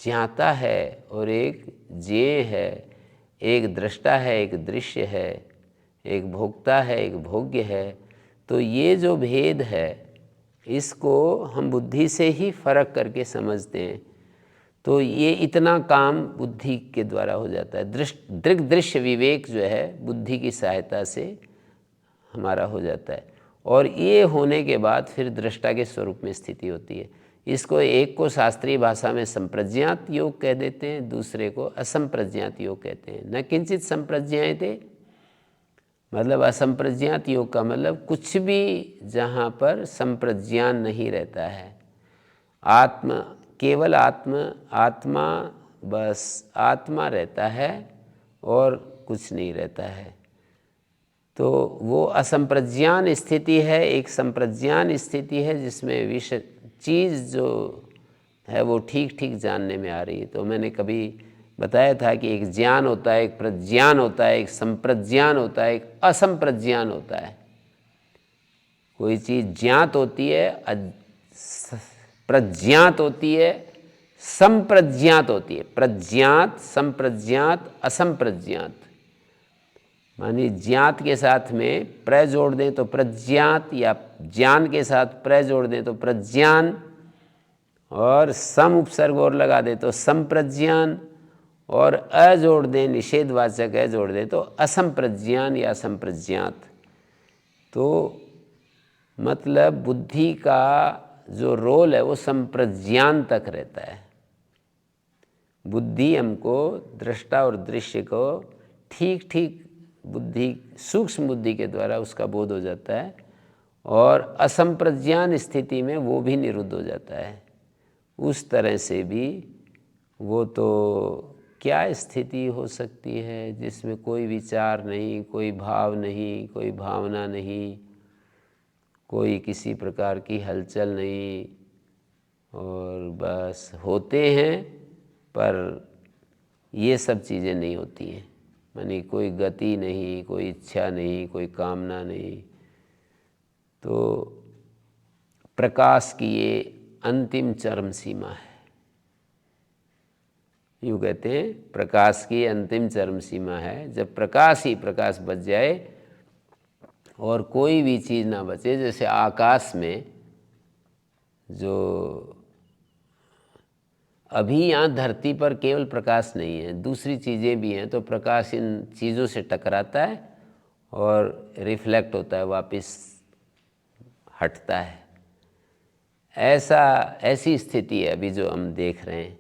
ज्ञाता है और एक ज्ञेय है, एक दृष्टा है, एक दृश्य है, एक भोक्ता है, एक भोग्य है। तो ये जो भेद है इसको हम बुद्धि से ही फर्क करके समझते हैं। तो ये इतना काम बुद्धि के द्वारा हो जाता है। दृग दृश्य विवेक जो है बुद्धि की सहायता से हमारा हो जाता है, और ये होने के बाद फिर दृष्टा के स्वरूप में स्थिति होती है। इसको एक को शास्त्रीय भाषा में संप्रज्ञात योग कह देते हैं, दूसरे को असंप्रज्ञात योग कहते हैं। न किंचित संप्रज्ञायते, मतलब असंप्रज्ञात योग का मतलब कुछ भी जहाँ पर संप्रज्ञान नहीं रहता है, आत्मा केवल आत्मा बस आत्मा रहता है और कुछ नहीं रहता है, तो वो असंप्रज्ञान स्थिति है। एक संप्रज्ञान स्थिति है जिसमें विषय चीज़ जो है वो ठीक ठीक जानने में आ रही है। तो मैंने कभी बताया था कि एक ज्ञान होता है, एक प्रज्ञान होता है, एक संप्रज्ञान होता है, एक असंप्रज्ञान होता है। कोई चीज़ ज्ञात होती है, प्रज्ञात होती है, संप्रज्ञात होती है। प्रज्ञात, संप्रज्ञात, असंप्रज्ञात। मानी ज्ञात के साथ में प्र जोड़ दें तो प्रज्ञात, या ज्ञान के साथ प्र जोड़ दें तो प्रज्ञान, और सम उपसर्ग और लगा दें तो संप्रज्ञान, और अ जोड़ दें, निषेधवाचक अ जोड़ दें तो असंप्रज्ञान या संप्रज्ञात। तो मतलब बुद्धि का जो रोल है वो संप्रज्ञान तक रहता है। बुद्धि हमको दृष्टा और दृश्य को ठीक ठीक बुद्धि, सूक्ष्म बुद्धि के द्वारा उसका बोध हो जाता है, और असंप्रज्ञान स्थिति में वो भी निरुद्ध हो जाता है। उस तरह से भी वो तो क्या स्थिति हो सकती है जिसमें कोई विचार नहीं, कोई भाव नहीं, कोई भावना नहीं, कोई किसी प्रकार की हलचल नहीं, और बस होते हैं पर ये सब चीज़ें नहीं होती हैं। मानी कोई गति नहीं, कोई इच्छा नहीं, कोई कामना नहीं। तो प्रकाश की ये अंतिम चरम सीमा है। यूँ कहते हैं प्रकाश की अंतिम चरम सीमा है, जब प्रकाश ही प्रकाश बच जाए और कोई भी चीज़ ना बचे। जैसे आकाश में जो अभी यहाँ धरती पर केवल प्रकाश नहीं है, दूसरी चीज़ें भी हैं, तो प्रकाश इन चीज़ों से टकराता है और रिफ्लेक्ट होता है, वापस हटता है। ऐसी स्थिति है अभी जो हम देख रहे हैं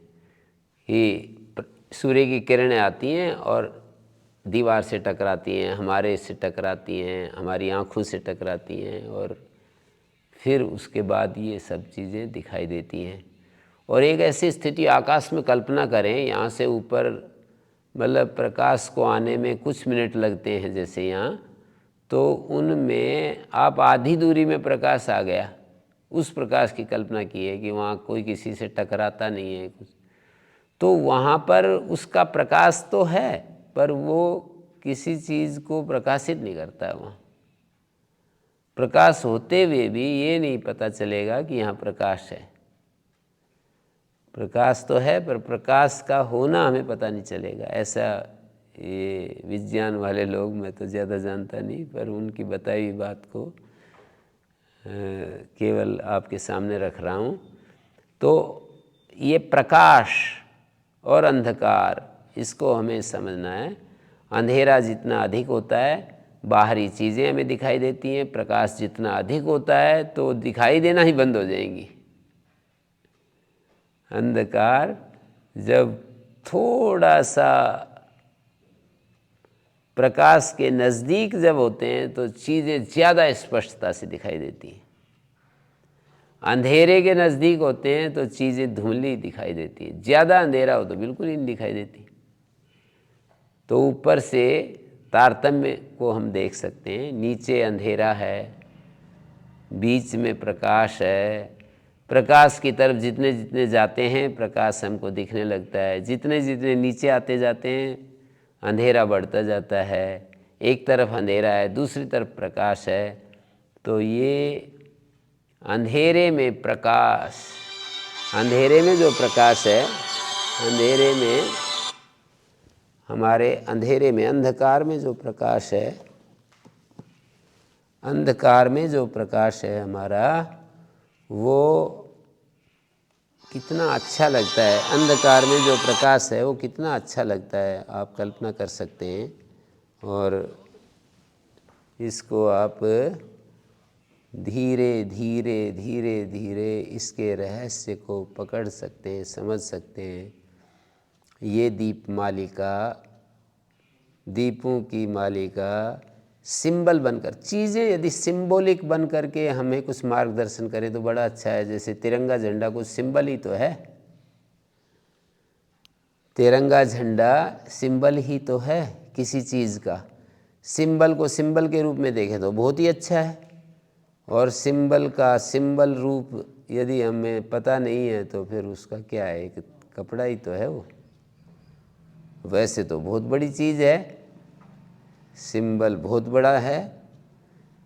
कि सूर्य की किरणें आती हैं और दीवार से टकराती हैं, हमारे से टकराती हैं, हमारी आँखों से टकराती हैं, और फिर उसके बाद ये सब चीज़ें दिखाई देती हैं। और एक ऐसी स्थिति आकाश में कल्पना करें, यहाँ से ऊपर मतलब प्रकाश को आने में कुछ मिनट लगते हैं जैसे यहाँ, तो उनमें आप आधी दूरी में प्रकाश आ गया, उस प्रकाश की कल्पना की है कि वहाँ कोई किसी से टकराता नहीं है कुछ, तो वहाँ पर उसका प्रकाश तो है पर वो किसी चीज़ को प्रकाशित नहीं करता है। वहाँ प्रकाश होते हुए भी ये नहीं पता चलेगा कि यहाँ प्रकाश है। प्रकाश तो है पर प्रकाश का होना हमें पता नहीं चलेगा। ऐसा ये विज्ञान वाले लोग, मैं तो ज़्यादा जानता नहीं, पर उनकी बताई हुई बात को केवल आपके सामने रख रहा हूँ। तो ये प्रकाश और अंधकार, इसको हमें समझना है। अंधेरा जितना अधिक होता है बाहरी चीज़ें हमें दिखाई देती हैं, प्रकाश जितना अधिक होता है तो दिखाई देना ही बंद हो जाएंगी। अंधकार जब थोड़ा सा प्रकाश के नज़दीक जब होते हैं तो चीज़ें ज़्यादा स्पष्टता से दिखाई देती हैं। अंधेरे के नज़दीक होते हैं तो चीज़ें धुंधली दिखाई देती हैं। ज़्यादा अंधेरा हो तो बिल्कुल ही नहीं दिखाई देती। तो ऊपर से तारतम्य को हम देख सकते हैं। नीचे अंधेरा है, बीच में प्रकाश है। प्रकाश की तरफ जितने जितने जाते हैं प्रकाश हमको दिखने लगता है। जितने जितने नीचे आते जाते हैं अंधेरा बढ़ता जाता है। एक तरफ अंधेरा है, दूसरी तरफ प्रकाश है। तो ये अंधेरे में प्रकाश, अंधेरे में जो प्रकाश है, अंधेरे में हमारे अंधेरे में अंधकार में जो प्रकाश है, अंधकार में जो प्रकाश है हमारा, वो कितना अच्छा लगता है। अंधकार में जो प्रकाश है वो कितना अच्छा लगता है, आप कल्पना कर सकते हैं। और इसको आप धीरे धीरे धीरे धीरे इसके रहस्य को पकड़ सकते हैं, समझ सकते हैं। ये दीप मालिका, दीपों की मालिका सिंबल बनकर, चीज़ें यदि सिंबॉलिक बन करके हमें कुछ मार्गदर्शन करें तो बड़ा अच्छा है। जैसे तिरंगा झंडा कुछ सिंबल ही तो है, तिरंगा झंडा सिंबल ही तो है किसी चीज़ का। सिंबल को सिंबल के रूप में देखें तो बहुत ही अच्छा है, और सिंबल का सिंबल रूप यदि हमें पता नहीं है तो फिर उसका क्या है, एक कपड़ा ही तो है वो। वैसे तो बहुत बड़ी चीज़ है, सिंबल बहुत बड़ा है।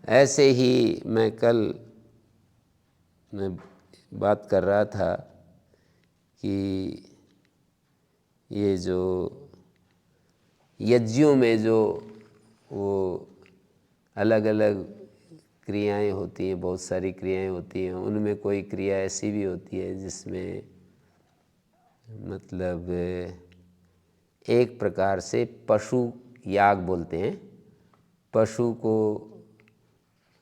ऐसे ही मैं बात कर रहा था कि ये जो यज्ञों में जो वो अलग अलग क्रियाएं होती हैं, बहुत सारी क्रियाएं होती हैं, उनमें कोई क्रिया ऐसी भी होती है जिसमें मतलब एक प्रकार से पशु याग बोलते हैं। पशु को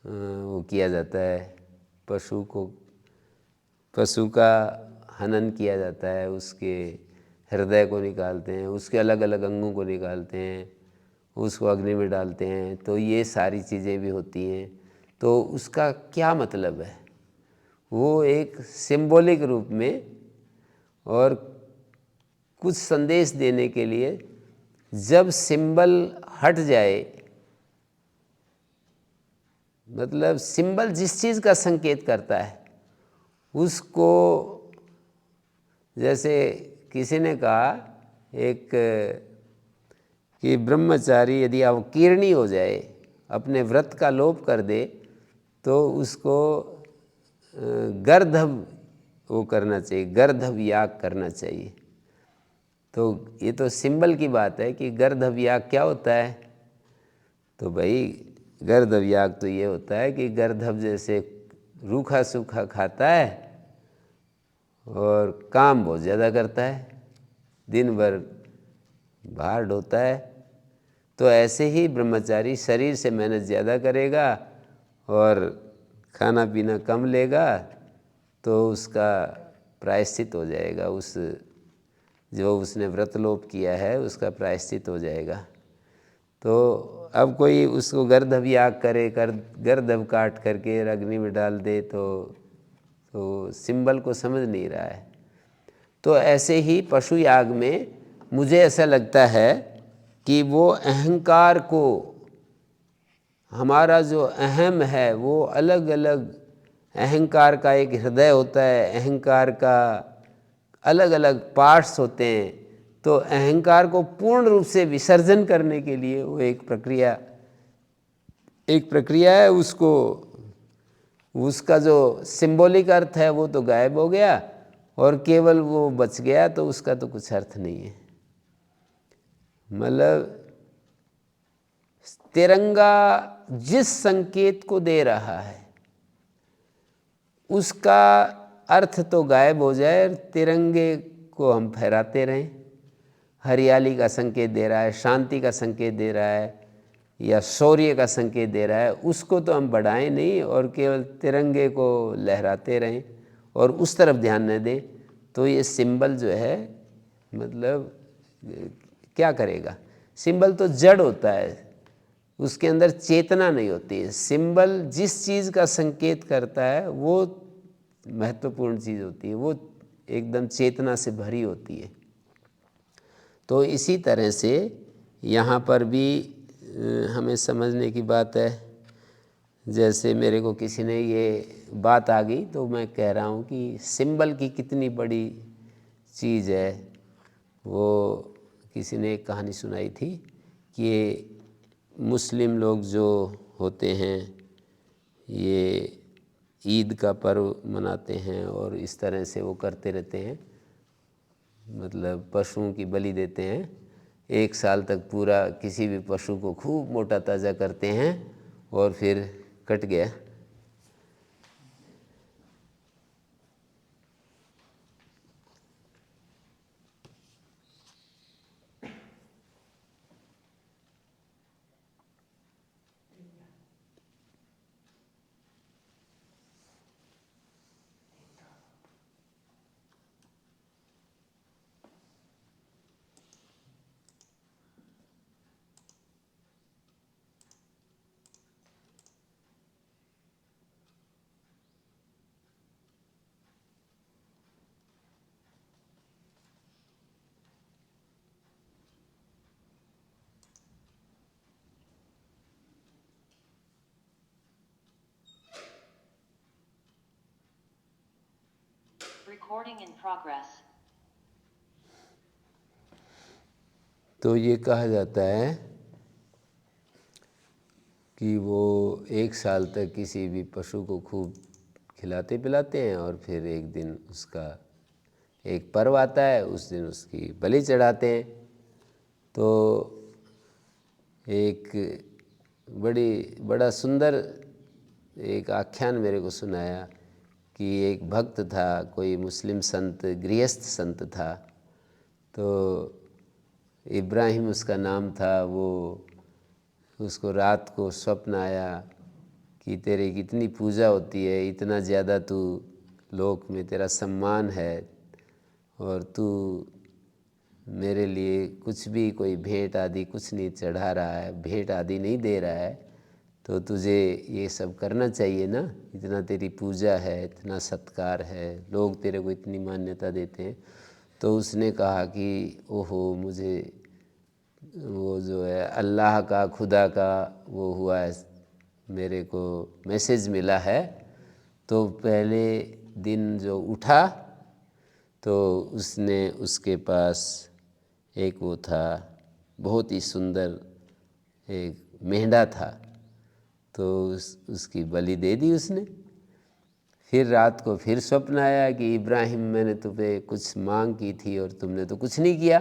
वो किया जाता है, पशु का हनन किया जाता है, उसके हृदय को निकालते हैं, उसके अलग अलग अंगों को निकालते हैं, उसको अग्नि में डालते हैं। तो ये सारी चीज़ें भी होती हैं। तो उसका क्या मतलब है, वो एक सिंबॉलिक रूप में और कुछ संदेश देने के लिए, जब सिंबल हट जाए, मतलब सिंबल जिस चीज़ का संकेत करता है उसको, जैसे किसी ने कहा एक कि ब्रह्मचारी यदि अवकीर्णी हो जाए, अपने व्रत का लोप कर दे, तो उसको गर्धव वो करना चाहिए, गर्धव याग करना चाहिए। तो ये तो सिंबल की बात है कि गर्धव याग क्या होता है। तो भाई गर्धव याग तो ये होता है कि गर्धव जैसे रूखा सूखा खाता है और काम बहुत ज़्यादा करता है, दिन भर बाहर ढोता है। तो ऐसे ही ब्रह्मचारी शरीर से मेहनत ज़्यादा करेगा और खाना पीना कम लेगा, तो उसका प्रायश्चित हो जाएगा, उस जो उसने व्रतलोप किया है उसका प्रायश्चित हो जाएगा। तो अब कोई उसको गर्धव याग करे, गर्धव काट करके अग्नि में डाल दे, तो सिंबल को समझ नहीं रहा है। तो ऐसे ही पशु याग में मुझे ऐसा लगता है कि वो अहंकार को, हमारा जो अहम है वो अलग अलग, अहंकार का एक हृदय होता है, अहंकार का अलग अलग पार्ट्स होते हैं। तो अहंकार को पूर्ण रूप से विसर्जन करने के लिए वो एक प्रक्रिया है। उसको, उसका जो सिंबॉलिक अर्थ है वो तो गायब हो गया और केवल वो बच गया, तो उसका तो कुछ अर्थ नहीं है। मतलब तिरंगा जिस संकेत को दे रहा है उसका अर्थ तो गायब हो जाए, तिरंगे को हम फहराते रहें। हरियाली का संकेत दे रहा है, शांति का संकेत दे रहा है, या शौर्य का संकेत दे रहा है, उसको तो हम बढ़ाएं नहीं और केवल तिरंगे को लहराते रहें और उस तरफ ध्यान न दें। तो ये सिंबल जो है मतलब क्या करेगा, सिंबल तो जड़ होता है, उसके अंदर चेतना नहीं होती है। सिंबल जिस चीज़ का संकेत करता है वो महत्वपूर्ण चीज़ होती है, वो एकदम चेतना से भरी होती है। तो इसी तरह से यहाँ पर भी हमें समझने की बात है। जैसे मेरे को किसी ने ये बात आ गई तो मैं कह रहा हूँ कि सिंबल की कितनी बड़ी चीज़ है। वो किसी ने एक कहानी सुनाई थी कि मुस्लिम लोग जो होते हैं ये ईद का पर्व मनाते हैं और इस तरह से वो करते रहते हैं, मतलब पशुओं की बलि देते हैं। एक साल तक पूरा किसी भी पशु को खूब मोटा ताज़ा करते हैं और फिर कट गया। Recording in progress. तो ये कहा जाता है कि वो एक साल तक किसी भी पशु को खूब खिलाते पिलाते हैं और फिर एक दिन उसका एक पर्व आता है, उस दिन उसकी बलि चढ़ाते हैं। तो एक बड़ा सुंदर एक आख्यान मेरे को सुनाया कि एक भक्त था, कोई मुस्लिम संत, गृहस्थ संत था। तो इब्राहिम उसका नाम था। वो उसको रात को स्वप्न आया कि तेरी कितनी पूजा होती है, इतना ज़्यादा तू लोक में तेरा सम्मान है और तू मेरे लिए कुछ भी कोई भेंट आदि कुछ नहीं चढ़ा रहा है, भेंट आदि नहीं दे रहा है, तो तुझे ये सब करना चाहिए ना। इतना तेरी पूजा है, इतना सत्कार है, लोग तेरे को इतनी मान्यता देते हैं। तो उसने कहा कि ओहो, मुझे वो जो है अल्लाह का, खुदा का वो हुआ है, मेरे को मैसेज मिला है। तो पहले दिन जो उठा तो उसने उसके पास एक वो था, बहुत ही सुंदर एक मेंढा था, तो उसकी बलि दे दी उसने। फिर रात को फिर स्वप्न आया कि इब्राहिम, मैंने तुम्हें कुछ मांग की थी और तुमने तो कुछ नहीं किया।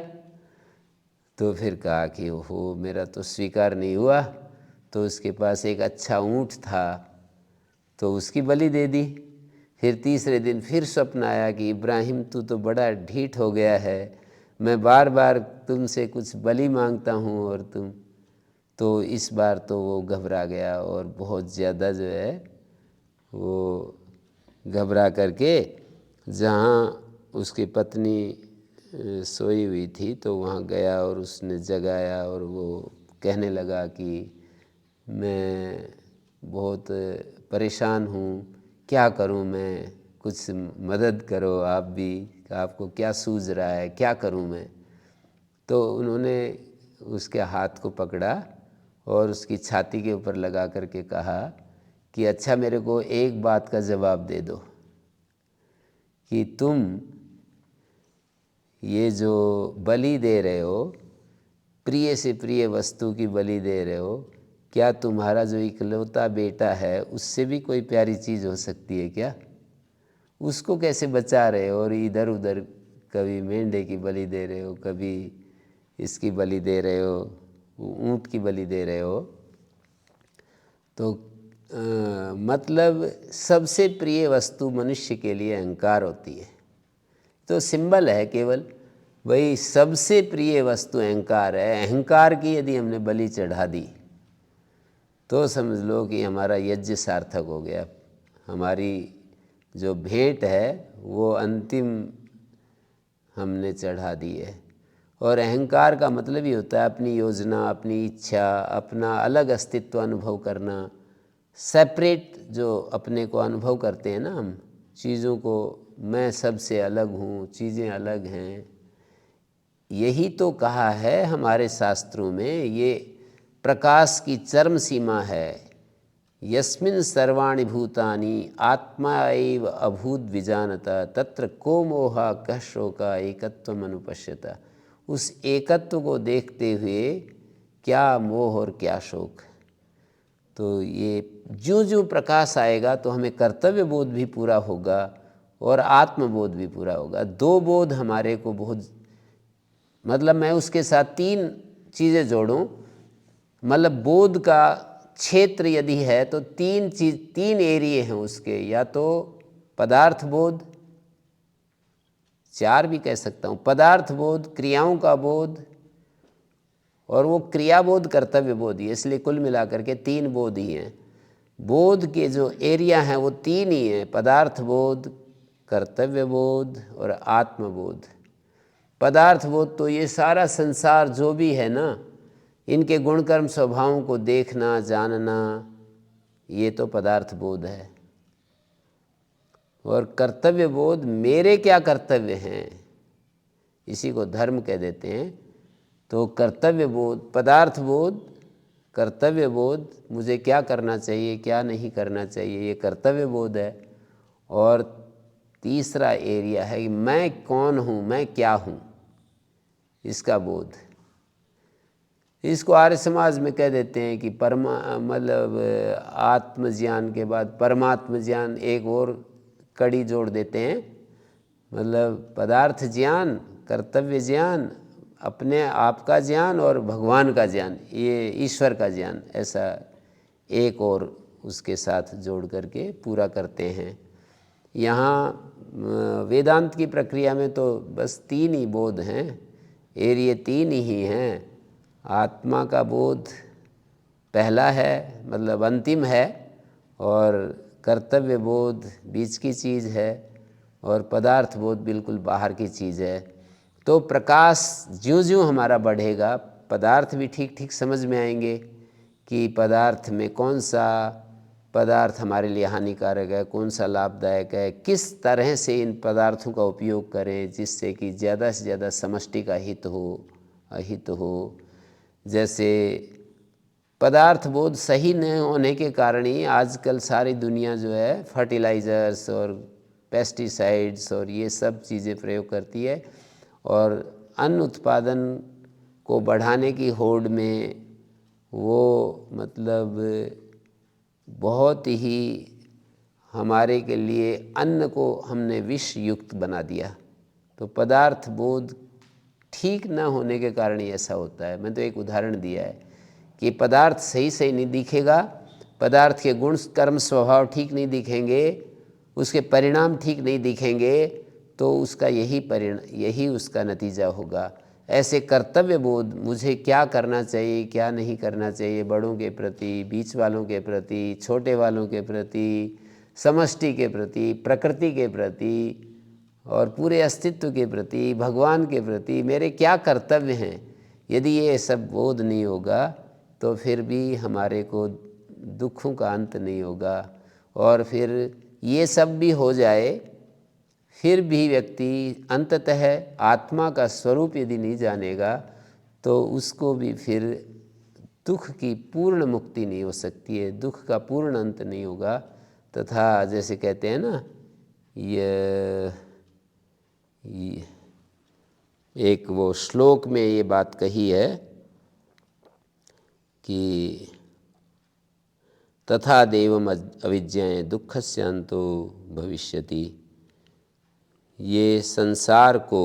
तो फिर कहा कि ओहो, मेरा तो स्वीकार नहीं हुआ। तो उसके पास एक अच्छा ऊँट था तो उसकी बलि दे दी। फिर तीसरे दिन फिर स्वप्न आया कि इब्राहिम, तू तो बड़ा ढीठ हो गया है, मैं बार बार तुमसे कुछ बलि मांगता हूँ और तुम, तो इस बार तो वो घबरा गया और बहुत ज़्यादा जो है वो घबरा करके जहाँ उसकी पत्नी सोई हुई थी तो वहाँ गया और उसने जगाया और वो कहने लगा कि मैं बहुत परेशान हूँ, क्या करूँ मैं, कुछ मदद करो आप भी, आपको क्या सूझ रहा है, क्या करूँ मैं। तो उन्होंने उसके हाथ को पकड़ा और उसकी छाती के ऊपर लगा करके कहा कि अच्छा, मेरे को एक बात का जवाब दे दो कि तुम ये जो बलि दे रहे हो, प्रिय से प्रिय वस्तु की बलि दे रहे हो, क्या तुम्हारा जो इकलौता बेटा है उससे भी कोई प्यारी चीज़ हो सकती है क्या? उसको कैसे बचा रहे हो और इधर उधर कभी मेंढे की बलि दे रहे हो, कभी इसकी बलि दे रहे हो, ऊँट की बलि दे रहे हो। तो मतलब सबसे प्रिय वस्तु मनुष्य के लिए अहंकार होती है। तो सिंबल है केवल, वही सबसे प्रिय वस्तु अहंकार है। अहंकार की यदि हमने बलि चढ़ा दी तो समझ लो कि हमारा यज्ञ सार्थक हो गया। हमारी जो भेंट है वो अंतिम हमने चढ़ा दी है। और अहंकार का मतलब ही होता है अपनी योजना, अपनी इच्छा, अपना अलग अस्तित्व अनुभव करना, सेपरेट जो अपने को अनुभव करते हैं ना हम चीज़ों को, मैं सबसे अलग हूँ, चीज़ें अलग हैं। यही तो कहा है हमारे शास्त्रों में, ये प्रकाश की चरम सीमा है। यस्मिन् सर्वाणि भूतानि आत्मा एव अभूत विजानता तत्र को मोहा कः शोका एकत्वम अनुपश्यता। उस एकत्व को देखते हुए क्या मोह और क्या शोक। तो ये जो जो प्रकाश आएगा तो हमें कर्तव्य बोध भी पूरा होगा और आत्मबोध भी पूरा होगा। दो बोध हमारे को बहुत, मतलब मैं उसके साथ तीन चीज़ें जोड़ूं, मतलब बोध का क्षेत्र यदि है तो तीन एरिए हैं उसके, या तो पदार्थ बोध, चार भी कह सकता हूँ, पदार्थ बोध, क्रियाओं का बोध, और वो क्रिया बोध कर्तव्य बोध ही है, इसलिए कुल मिलाकर के तीन बोध ही हैं। बोध के जो एरिया हैं वो तीन ही हैं, पदार्थ बोध, कर्तव्य बोध और आत्मबोध। पदार्थ बोध तो ये सारा संसार जो भी है ना, इनके गुणकर्म स्वभावों को देखना जानना, ये तो पदार्थ बोध है। और कर्तव्य बोध, मेरे क्या कर्तव्य हैं, इसी को धर्म कह देते हैं। तो कर्तव्य बोध, पदार्थ बोध, कर्तव्य बोध, मुझे क्या करना चाहिए क्या नहीं करना चाहिए, ये कर्तव्य बोध है। और तीसरा एरिया है कि मैं कौन हूँ, मैं क्या हूँ, इसका बोध। इसको आर्य समाज में कह देते हैं कि मतलब आत्मज्ञान के बाद परमात्म ज्ञान एक और कड़ी जोड़ देते हैं। मतलब पदार्थ ज्ञान, कर्तव्य ज्ञान, अपने आप का ज्ञान और भगवान का ज्ञान, ये ईश्वर का ज्ञान, ऐसा एक और उसके साथ जोड़ करके पूरा करते हैं। यहाँ वेदांत की प्रक्रिया में तो बस तीन ही बोध हैं, एरिए तीन ही हैं। आत्मा का बोध पहला है, मतलब अंतिम है, और कर्तव्य बोध बीच की चीज़ है, और पदार्थ बोध बिल्कुल बाहर की चीज़ है। तो प्रकाश ज्यों ज्यों हमारा बढ़ेगा, पदार्थ भी ठीक ठीक समझ में आएंगे कि पदार्थ में कौन सा पदार्थ हमारे लिए हानिकारक है, कौन सा लाभदायक है, किस तरह से इन पदार्थों का उपयोग करें जिससे कि ज़्यादा से ज़्यादा समष्टि का हित हो, अहित हो। जैसे पदार्थ बोध सही न होने के कारण ही आजकल सारी दुनिया जो है फर्टिलाइज़र्स और पेस्टिसाइड्स और ये सब चीज़ें प्रयोग करती है, और अन्न उत्पादन को बढ़ाने की होड़ में वो मतलब बहुत ही हमारे के लिए अन्न को हमने विष युक्त बना दिया। तो पदार्थ बोध ठीक न होने के कारण ही ऐसा होता है। मैं तो एक उदाहरण दिया है कि पदार्थ सही सही नहीं दिखेगा, पदार्थ के गुण कर्म स्वभाव ठीक नहीं दिखेंगे, उसके परिणाम ठीक नहीं दिखेंगे, तो उसका यही उसका नतीजा होगा। ऐसे कर्तव्य बोध, मुझे क्या करना चाहिए क्या नहीं करना चाहिए, बड़ों के प्रति, बीच वालों के प्रति, छोटे वालों के प्रति, समष्टि के प्रति, प्रकृति के प्रति और पूरे अस्तित्व के प्रति, भगवान के प्रति मेरे क्या कर्तव्य हैं, यदि ये सब बोध नहीं होगा तो फिर भी हमारे को दुखों का अंत नहीं होगा। और फिर ये सब भी हो जाए, फिर भी व्यक्ति अंततः आत्मा का स्वरूप यदि नहीं जानेगा तो उसको भी फिर दुख की पूर्ण मुक्ति नहीं हो सकती है, दुख का पूर्ण अंत नहीं होगा। तथा जैसे कहते हैं ना, ये एक वो श्लोक में ये बात कही है कि तथा देवम अविज्ञाय दुःखस्यान्तो भविष्यति। ये संसार को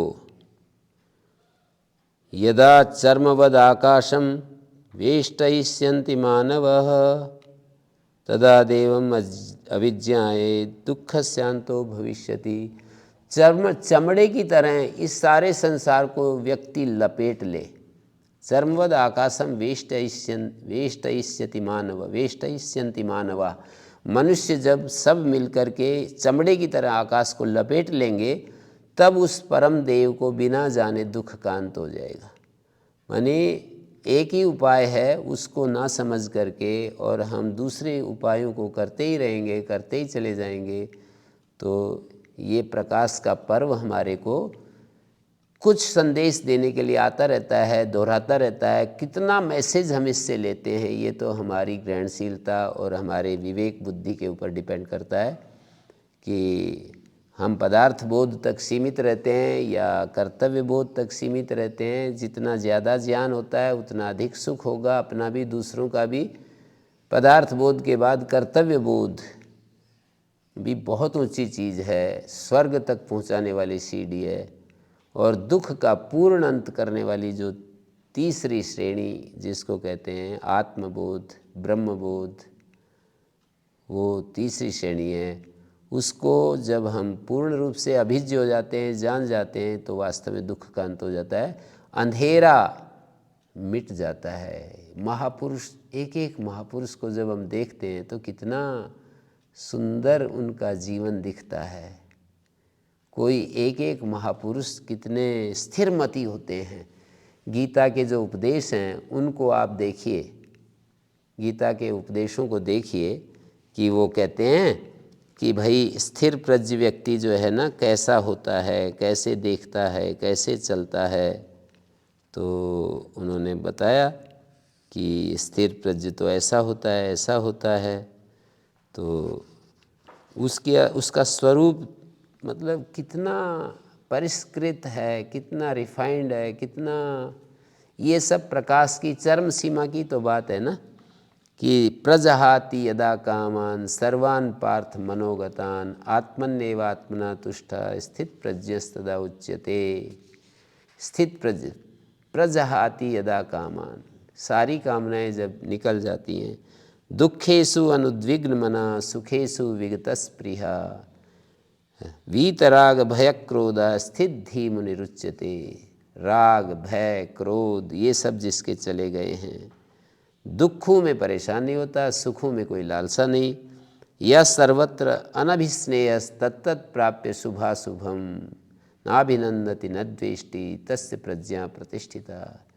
यदा चर्मवद आकाशम वेष्टयिष्यन्ति मानवः तदा देवम अविज्ञाय दुःखस्यान्तो भविष्यति। चमड़े की तरह इस सारे संसार को व्यक्ति लपेट ले। चर्मवद आकाशम वेष्टयिष्यति मानव, वेष्टयिष्यन्ति मानवा। मनुष्य जब सब मिलकर के चमड़े की तरह आकाश को लपेट लेंगे तब उस परम देव को बिना जाने दुख का अंत हो जाएगा। माने एक ही उपाय है, उसको ना समझ करके और हम दूसरे उपायों को करते ही रहेंगे, करते ही चले जाएंगे, तो ये प्रकाश का पर्व हमारे को कुछ संदेश देने के लिए आता रहता है, दोहराता रहता है। कितना मैसेज हम इससे लेते हैं ये तो हमारी ग्रहणशीलता और हमारे विवेक बुद्धि के ऊपर डिपेंड करता है कि हम पदार्थ बोध तक सीमित रहते हैं या कर्तव्य बोध तक सीमित रहते हैं। जितना ज़्यादा ज्ञान होता है उतना अधिक सुख होगा, अपना भी दूसरों का भी। पदार्थ बोध के बाद कर्तव्य बोध भी बहुत ऊंची चीज़ है, स्वर्ग तक पहुंचाने वाली सीढ़ी है। और दुख का पूर्ण अंत करने वाली जो तीसरी श्रेणी जिसको कहते हैं आत्मबोध, ब्रह्मबोध, वो तीसरी श्रेणी है। उसको जब हम पूर्ण रूप से अभिज्ञ हो जाते हैं, जान जाते हैं, तो वास्तव में दुख का अंत हो जाता है, अंधेरा मिट जाता है। महापुरुष, एक एक महापुरुष को जब हम देखते हैं तो कितना सुंदर उनका जीवन दिखता है। कोई एक एक महापुरुष कितने स्थिरमती होते हैं। गीता के जो उपदेश हैं उनको आप देखिए, गीता के उपदेशों को देखिए कि वो कहते हैं कि भाई स्थिर प्रज्ञ व्यक्ति जो है ना कैसा होता है, कैसे देखता है, कैसे चलता है। तो उन्होंने बताया कि स्थिर प्रज्ञ तो ऐसा होता है, ऐसा होता है। तो उसका स्वरूप मतलब कितना परिष्कृत है, कितना रिफाइंड है, कितना, ये सब प्रकाश की चरम सीमा की तो बात है ना कि प्रजहाति यदा कामान सर्वान पार्थ मनोगतान आत्मन्येवात्मना तुष्टा स्थित प्रज्ञस्तदा उच्यते। स्थित प्रजहाति यदा कामान, सारी कामनाएं जब निकल जाती हैं। दुखेषु अनुद्विग्न मना सुखेषु विगतस्पृहा वीतराग भय क्रोध स्थित धीम निरुच्यते। राग, भय, क्रोध ये सब जिसके चले गए हैं, दुखों में परेशान नहीं होता, सुखों में कोई लालसा नहीं। यह सर्वत्र अनभिस्नेय तत्तत् प्राप्य शुभाशुभम नाभिनंदति न द्वेष्टि तस्य प्रज्ञा प्रतिष्ठिता।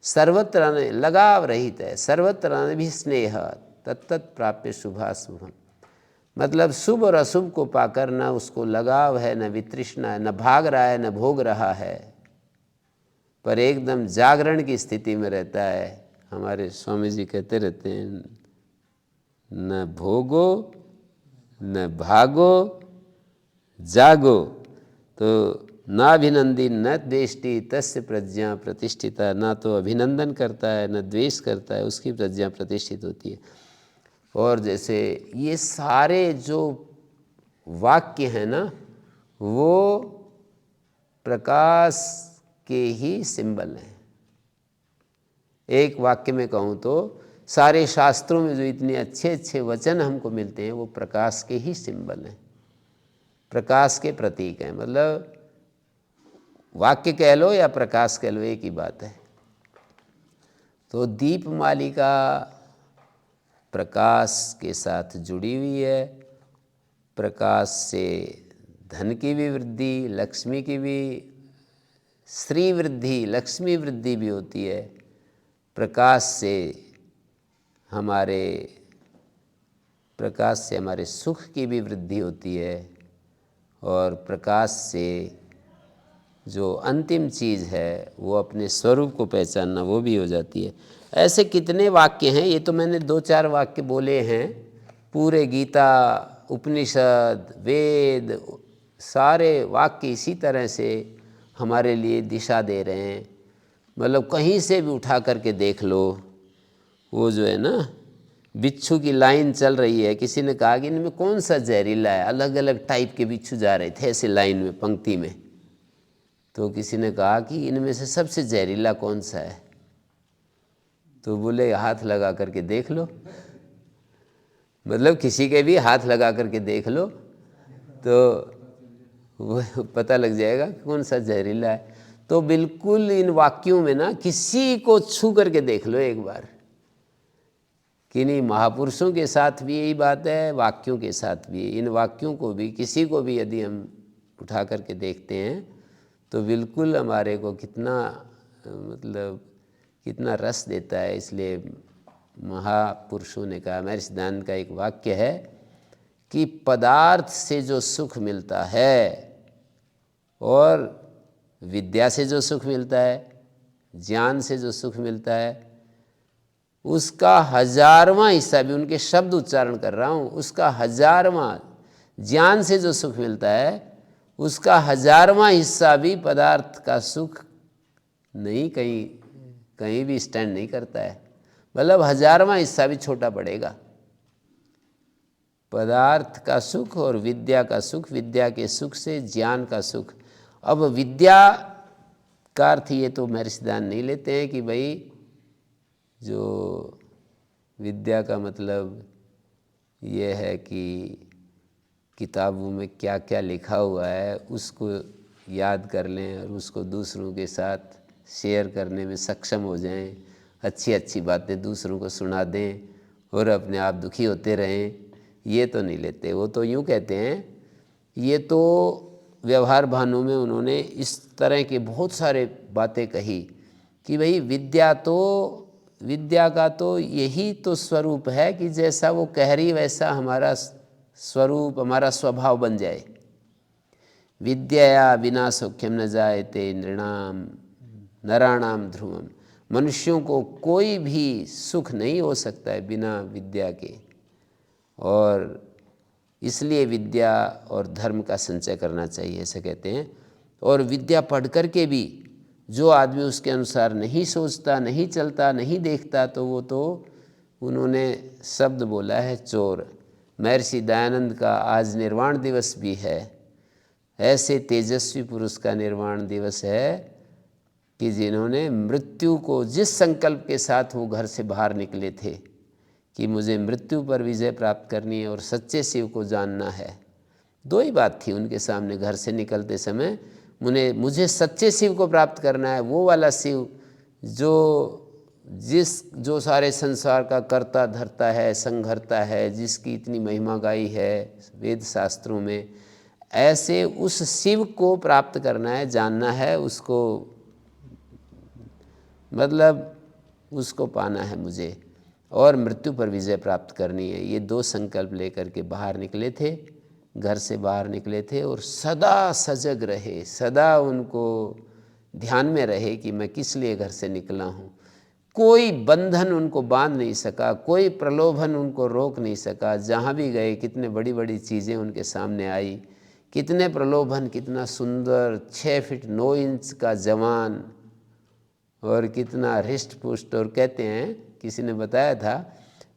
सर्वत्र लगाव रहित है, सर्वत्र अनभिस्नेह तत्तत् प्राप्य शुभाशुभम, मतलब शुभ और अशुभ को पाकर न उसको लगाव है, न वितृष्णा है, न भाग रहा है, न भोग रहा है, पर एकदम जागरण की स्थिति में रहता है। हमारे स्वामी जी कहते रहते हैं, न भोगो न भागो जागो, तो नाभिनंदी न द्वेष्टि तस्य प्रज्ञा प्रतिष्ठिता। ना तो अभिनंदन करता है न द्वेष करता है, उसकी प्रज्ञा प्रतिष्ठित होती है। और जैसे ये सारे जो वाक्य हैं ना, वो प्रकाश के ही सिंबल हैं। एक वाक्य में कहूँ तो सारे शास्त्रों में जो इतने अच्छे अच्छे वचन हमको मिलते हैं वो प्रकाश के ही सिंबल हैं, प्रकाश के प्रतीक हैं। मतलब वाक्य कह लो या प्रकाश कह लो, एक ही बात है। तो दीपमालिका प्रकाश के साथ जुड़ी हुई है। प्रकाश से धन की भी वृद्धि, लक्ष्मी की भी, श्री वृद्धि, लक्ष्मी वृद्धि भी होती है। प्रकाश से हमारे सुख की भी वृद्धि होती है। और प्रकाश से जो अंतिम चीज़ है वो अपने स्वरूप को पहचानना, वो भी हो जाती है। ऐसे कितने वाक्य हैं, ये तो मैंने 2-4 वाक्य बोले हैं। पूरे गीता, उपनिषद, वेद, सारे वाक्य इसी तरह से हमारे लिए दिशा दे रहे हैं। मतलब कहीं से भी उठा करके देख लो, वो जो है ना बिच्छू की लाइन चल रही है। किसी ने कहा कि इनमें कौन सा जहरीला है, अलग अलग टाइप के बिच्छू जा रहे थे ऐसे लाइन में, पंक्ति में। तो किसी ने कहा कि इनमें से सबसे जहरीला कौन सा है? तो बोले हाथ लगा करके देख लो। मतलब किसी के भी हाथ लगा करके देख लो तो वो पता लग जाएगा कौन सा जहरीला है। तो बिल्कुल इन वाक्यों में ना किसी को छू करके देख लो एक बार। किन्हीं महापुरुषों के साथ भी यही बात है, वाक्यों के साथ भी। इन वाक्यों को भी, किसी को भी यदि हम उठा करके देखते हैं तो बिल्कुल हमारे को कितना मतलब कितना रस देता है। इसलिए महापुरुषों ने कहा, महर्षि दयानंद का एक वाक्य है कि पदार्थ से जो सुख मिलता है और विद्या से जो सुख मिलता है, ज्ञान से जो सुख मिलता है, उसका 1000वां हिस्सा भी, उनके शब्द उच्चारण कर रहा हूँ, उसका 1000वां, ज्ञान से जो सुख मिलता है उसका 1000वां हिस्सा भी पदार्थ का सुख नहीं, कहीं भी स्टैंड नहीं करता है। मतलब 1000वां हिस्सा भी छोटा पड़ेगा। पदार्थ का सुख और विद्या का सुख, विद्या के सुख से ज्ञान का सुख। अब विद्या का अर्थ ये तो महर्षि दयानंद नहीं लेते हैं कि भाई जो विद्या का मतलब ये है कि किताबों में क्या क्या लिखा हुआ है उसको याद कर लें और उसको दूसरों के साथ शेयर करने में सक्षम हो जाएं, अच्छी अच्छी बातें दूसरों को सुना दें और अपने आप दुखी होते रहें, ये तो नहीं लेते। वो तो यूँ कहते हैं, ये तो व्यवहार भानु में उन्होंने इस तरह के बहुत सारे बातें कही कि भाई विद्या का तो यही तो स्वरूप है कि जैसा वो कह रही वैसा हमारा स्वरूप, हमारा स्वभाव बन जाए। विद्या बिना सौख्यम न जायते नराणाम ध्रुवम। मनुष्यों को कोई भी सुख नहीं हो सकता है बिना विद्या के, और इसलिए विद्या और धर्म का संचय करना चाहिए, ऐसे कहते हैं। और विद्या पढ़ कर के भी जो आदमी उसके अनुसार नहीं सोचता, नहीं चलता, नहीं देखता, तो वो तो उन्होंने शब्द बोला है चोर। महर्षि दयानंद का आज निर्वाण दिवस भी है। ऐसे तेजस्वी पुरुष का निर्वाण दिवस है कि जिन्होंने मृत्यु को, जिस संकल्प के साथ वो घर से बाहर निकले थे कि मुझे मृत्यु पर विजय प्राप्त करनी है और सच्चे शिव को जानना है, दो ही बात थी उनके सामने घर से निकलते समय। मुझे सच्चे शिव को प्राप्त करना है, वो वाला शिव जो सारे संसार का कर्ता धर्ता है, संघर्ता है, जिसकी इतनी महिमा गाई है वेद शास्त्रों में, ऐसे उस शिव को प्राप्त करना है, जानना है, उसको मतलब उसको पाना है मुझे, और मृत्यु पर विजय प्राप्त करनी है। ये दो संकल्प लेकर के बाहर निकले थे, घर से बाहर निकले थे, और सदा सजग रहे, सदा उनको ध्यान में रहे कि मैं किस लिए घर से निकला हूँ। कोई बंधन उनको बांध नहीं सका, कोई प्रलोभन उनको रोक नहीं सका। जहाँ भी गए कितने बड़ी बड़ी चीज़ें उनके सामने आई, कितने प्रलोभन, कितना सुंदर 6 फीट 9 इंच का जवान और कितना हृष्ट पुष्ट। और कहते हैं, किसी ने बताया था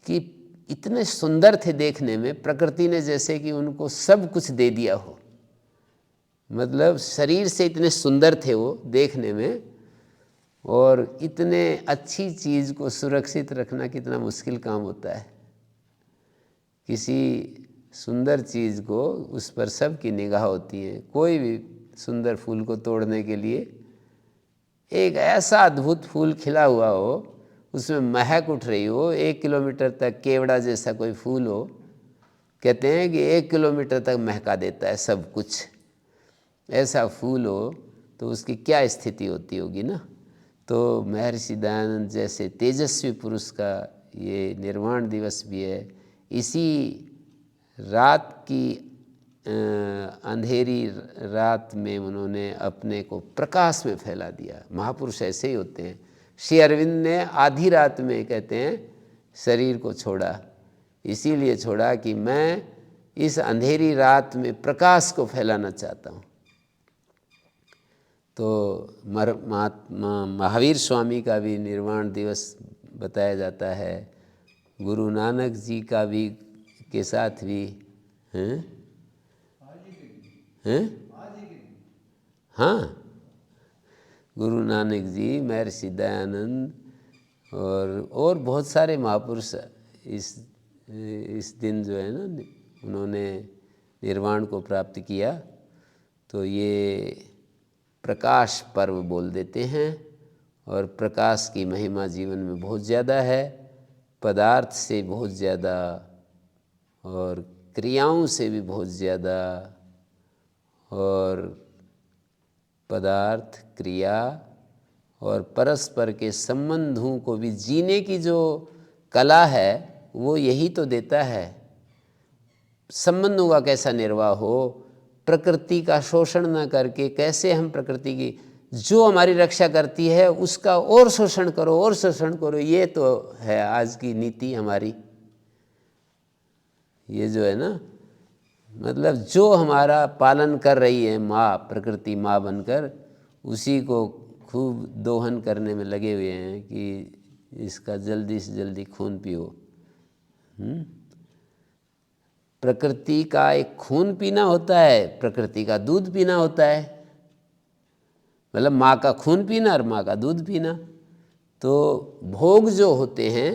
कि इतने सुंदर थे देखने में, प्रकृति ने जैसे कि उनको सब कुछ दे दिया हो। मतलब शरीर से इतने सुंदर थे वो देखने में, और इतने अच्छी चीज़ को सुरक्षित रखना कितना मुश्किल काम होता है। किसी सुंदर चीज़ को, उस पर सबकी निगाह होती है। कोई भी सुंदर फूल को तोड़ने के लिए, एक ऐसा अद्भुत फूल खिला हुआ हो, उसमें महक उठ रही हो, 1 किलोमीटर तक केवड़ा जैसा कोई फूल हो, कहते हैं कि 1 किलोमीटर तक महका देता है सब कुछ। ऐसा फूल हो तो उसकी क्या स्थिति होती होगी ना। तो महर्षि दयानंद जैसे तेजस्वी पुरुष का ये निर्वाण दिवस भी है। इसी रात की अंधेरी रात में उन्होंने अपने को प्रकाश में फैला दिया। महापुरुष ऐसे ही होते हैं। श्री अरविंद ने आधी रात में, कहते हैं, शरीर को छोड़ा, इसीलिए छोड़ा कि मैं इस अंधेरी रात में प्रकाश को फैलाना चाहता हूँ। तो महावीर स्वामी का भी निर्वाण दिवस बताया जाता है। गुरु नानक जी का भी के साथ भी हैं, हाँ, गुरु नानक जी, महर्षि दयानंद और बहुत सारे महापुरुष इस दिन जो है ना, उन्होंने निर्वाण को प्राप्त किया। तो ये प्रकाश पर्व बोल देते हैं, और प्रकाश की महिमा जीवन में बहुत ज़्यादा है, पदार्थ से बहुत ज़्यादा और क्रियाओं से भी बहुत ज़्यादा। और पदार्थ, क्रिया और परस्पर के संबंधों को भी जीने की जो कला है वो यही तो देता है। संबंधों का कैसा निर्वाह हो, प्रकृति का शोषण न करके कैसे हम प्रकृति की जो हमारी रक्षा करती है उसका और शोषण करो और शोषण करो, ये तो है आज की नीति हमारी। ये जो है ना, मतलब जो हमारा पालन कर रही है माँ, प्रकृति माँ बनकर, उसी को खूब दोहन करने में लगे हुए हैं कि इसका जल्दी से जल्दी खून पियो। प्रकृति का एक खून पीना होता है, प्रकृति का दूध पीना होता है, मतलब माँ का खून पीना और माँ का दूध पीना। तो भोग जो होते हैं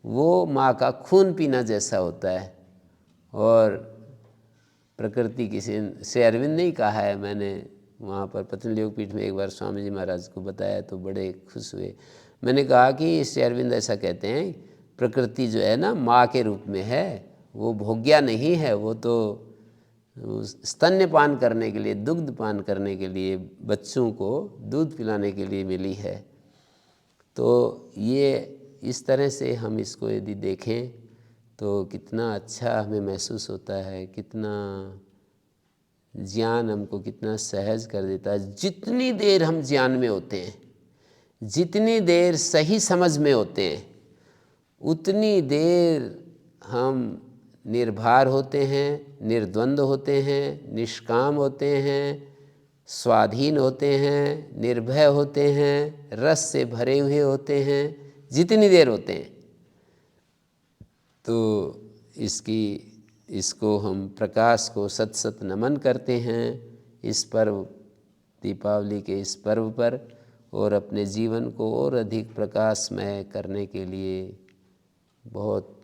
वो माँ का खून पीना जैसा होता है। और प्रकृति किसी से अरविंद ने ही कहा है, मैंने वहाँ पर पतंजलि योग पीठ में एक बार स्वामी जी महाराज को बताया तो बड़े खुश हुए। मैंने कहा कि श्री अरविंद ऐसा कहते हैं, प्रकृति जो है ना माँ के रूप में है, वो भोग्या नहीं है, वो तो स्तन्यपान करने के लिए, दुग्ध पान करने के लिए, बच्चों को दूध पिलाने के लिए मिली है। तो ये इस तरह से हम इसको यदि देखें तो कितना अच्छा हमें महसूस होता है, कितना ज्ञान हमको कितना सहज कर देता है। जितनी देर हम ज्ञान में होते हैं, जितनी देर सही समझ में होते हैं, उतनी देर हम निर्भर होते हैं, निर्द्वंद होते हैं, निष्काम होते हैं, स्वाधीन होते हैं, निर्भय होते हैं, रस से भरे हुए होते हैं, जितनी देर होते हैं। तो इसको हम प्रकाश को सत सत नमन करते हैं इस पर्व, दीपावली के इस पर्व पर, और अपने जीवन को और अधिक प्रकाशमय करने के लिए बहुत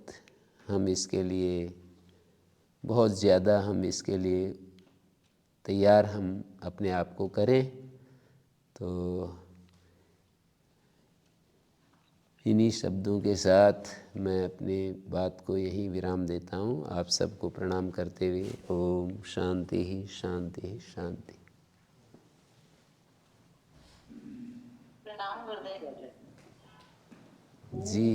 ज़्यादा हम इसके लिए तैयार हम अपने आप को करें। तो इन्हीं शब्दों के साथ मैं अपनी बात को यहीं विराम देता हूँ। आप सबको प्रणाम करते हुए ओम शांति ही शांति ही शांति। प्रणाम गुरुदेव जी।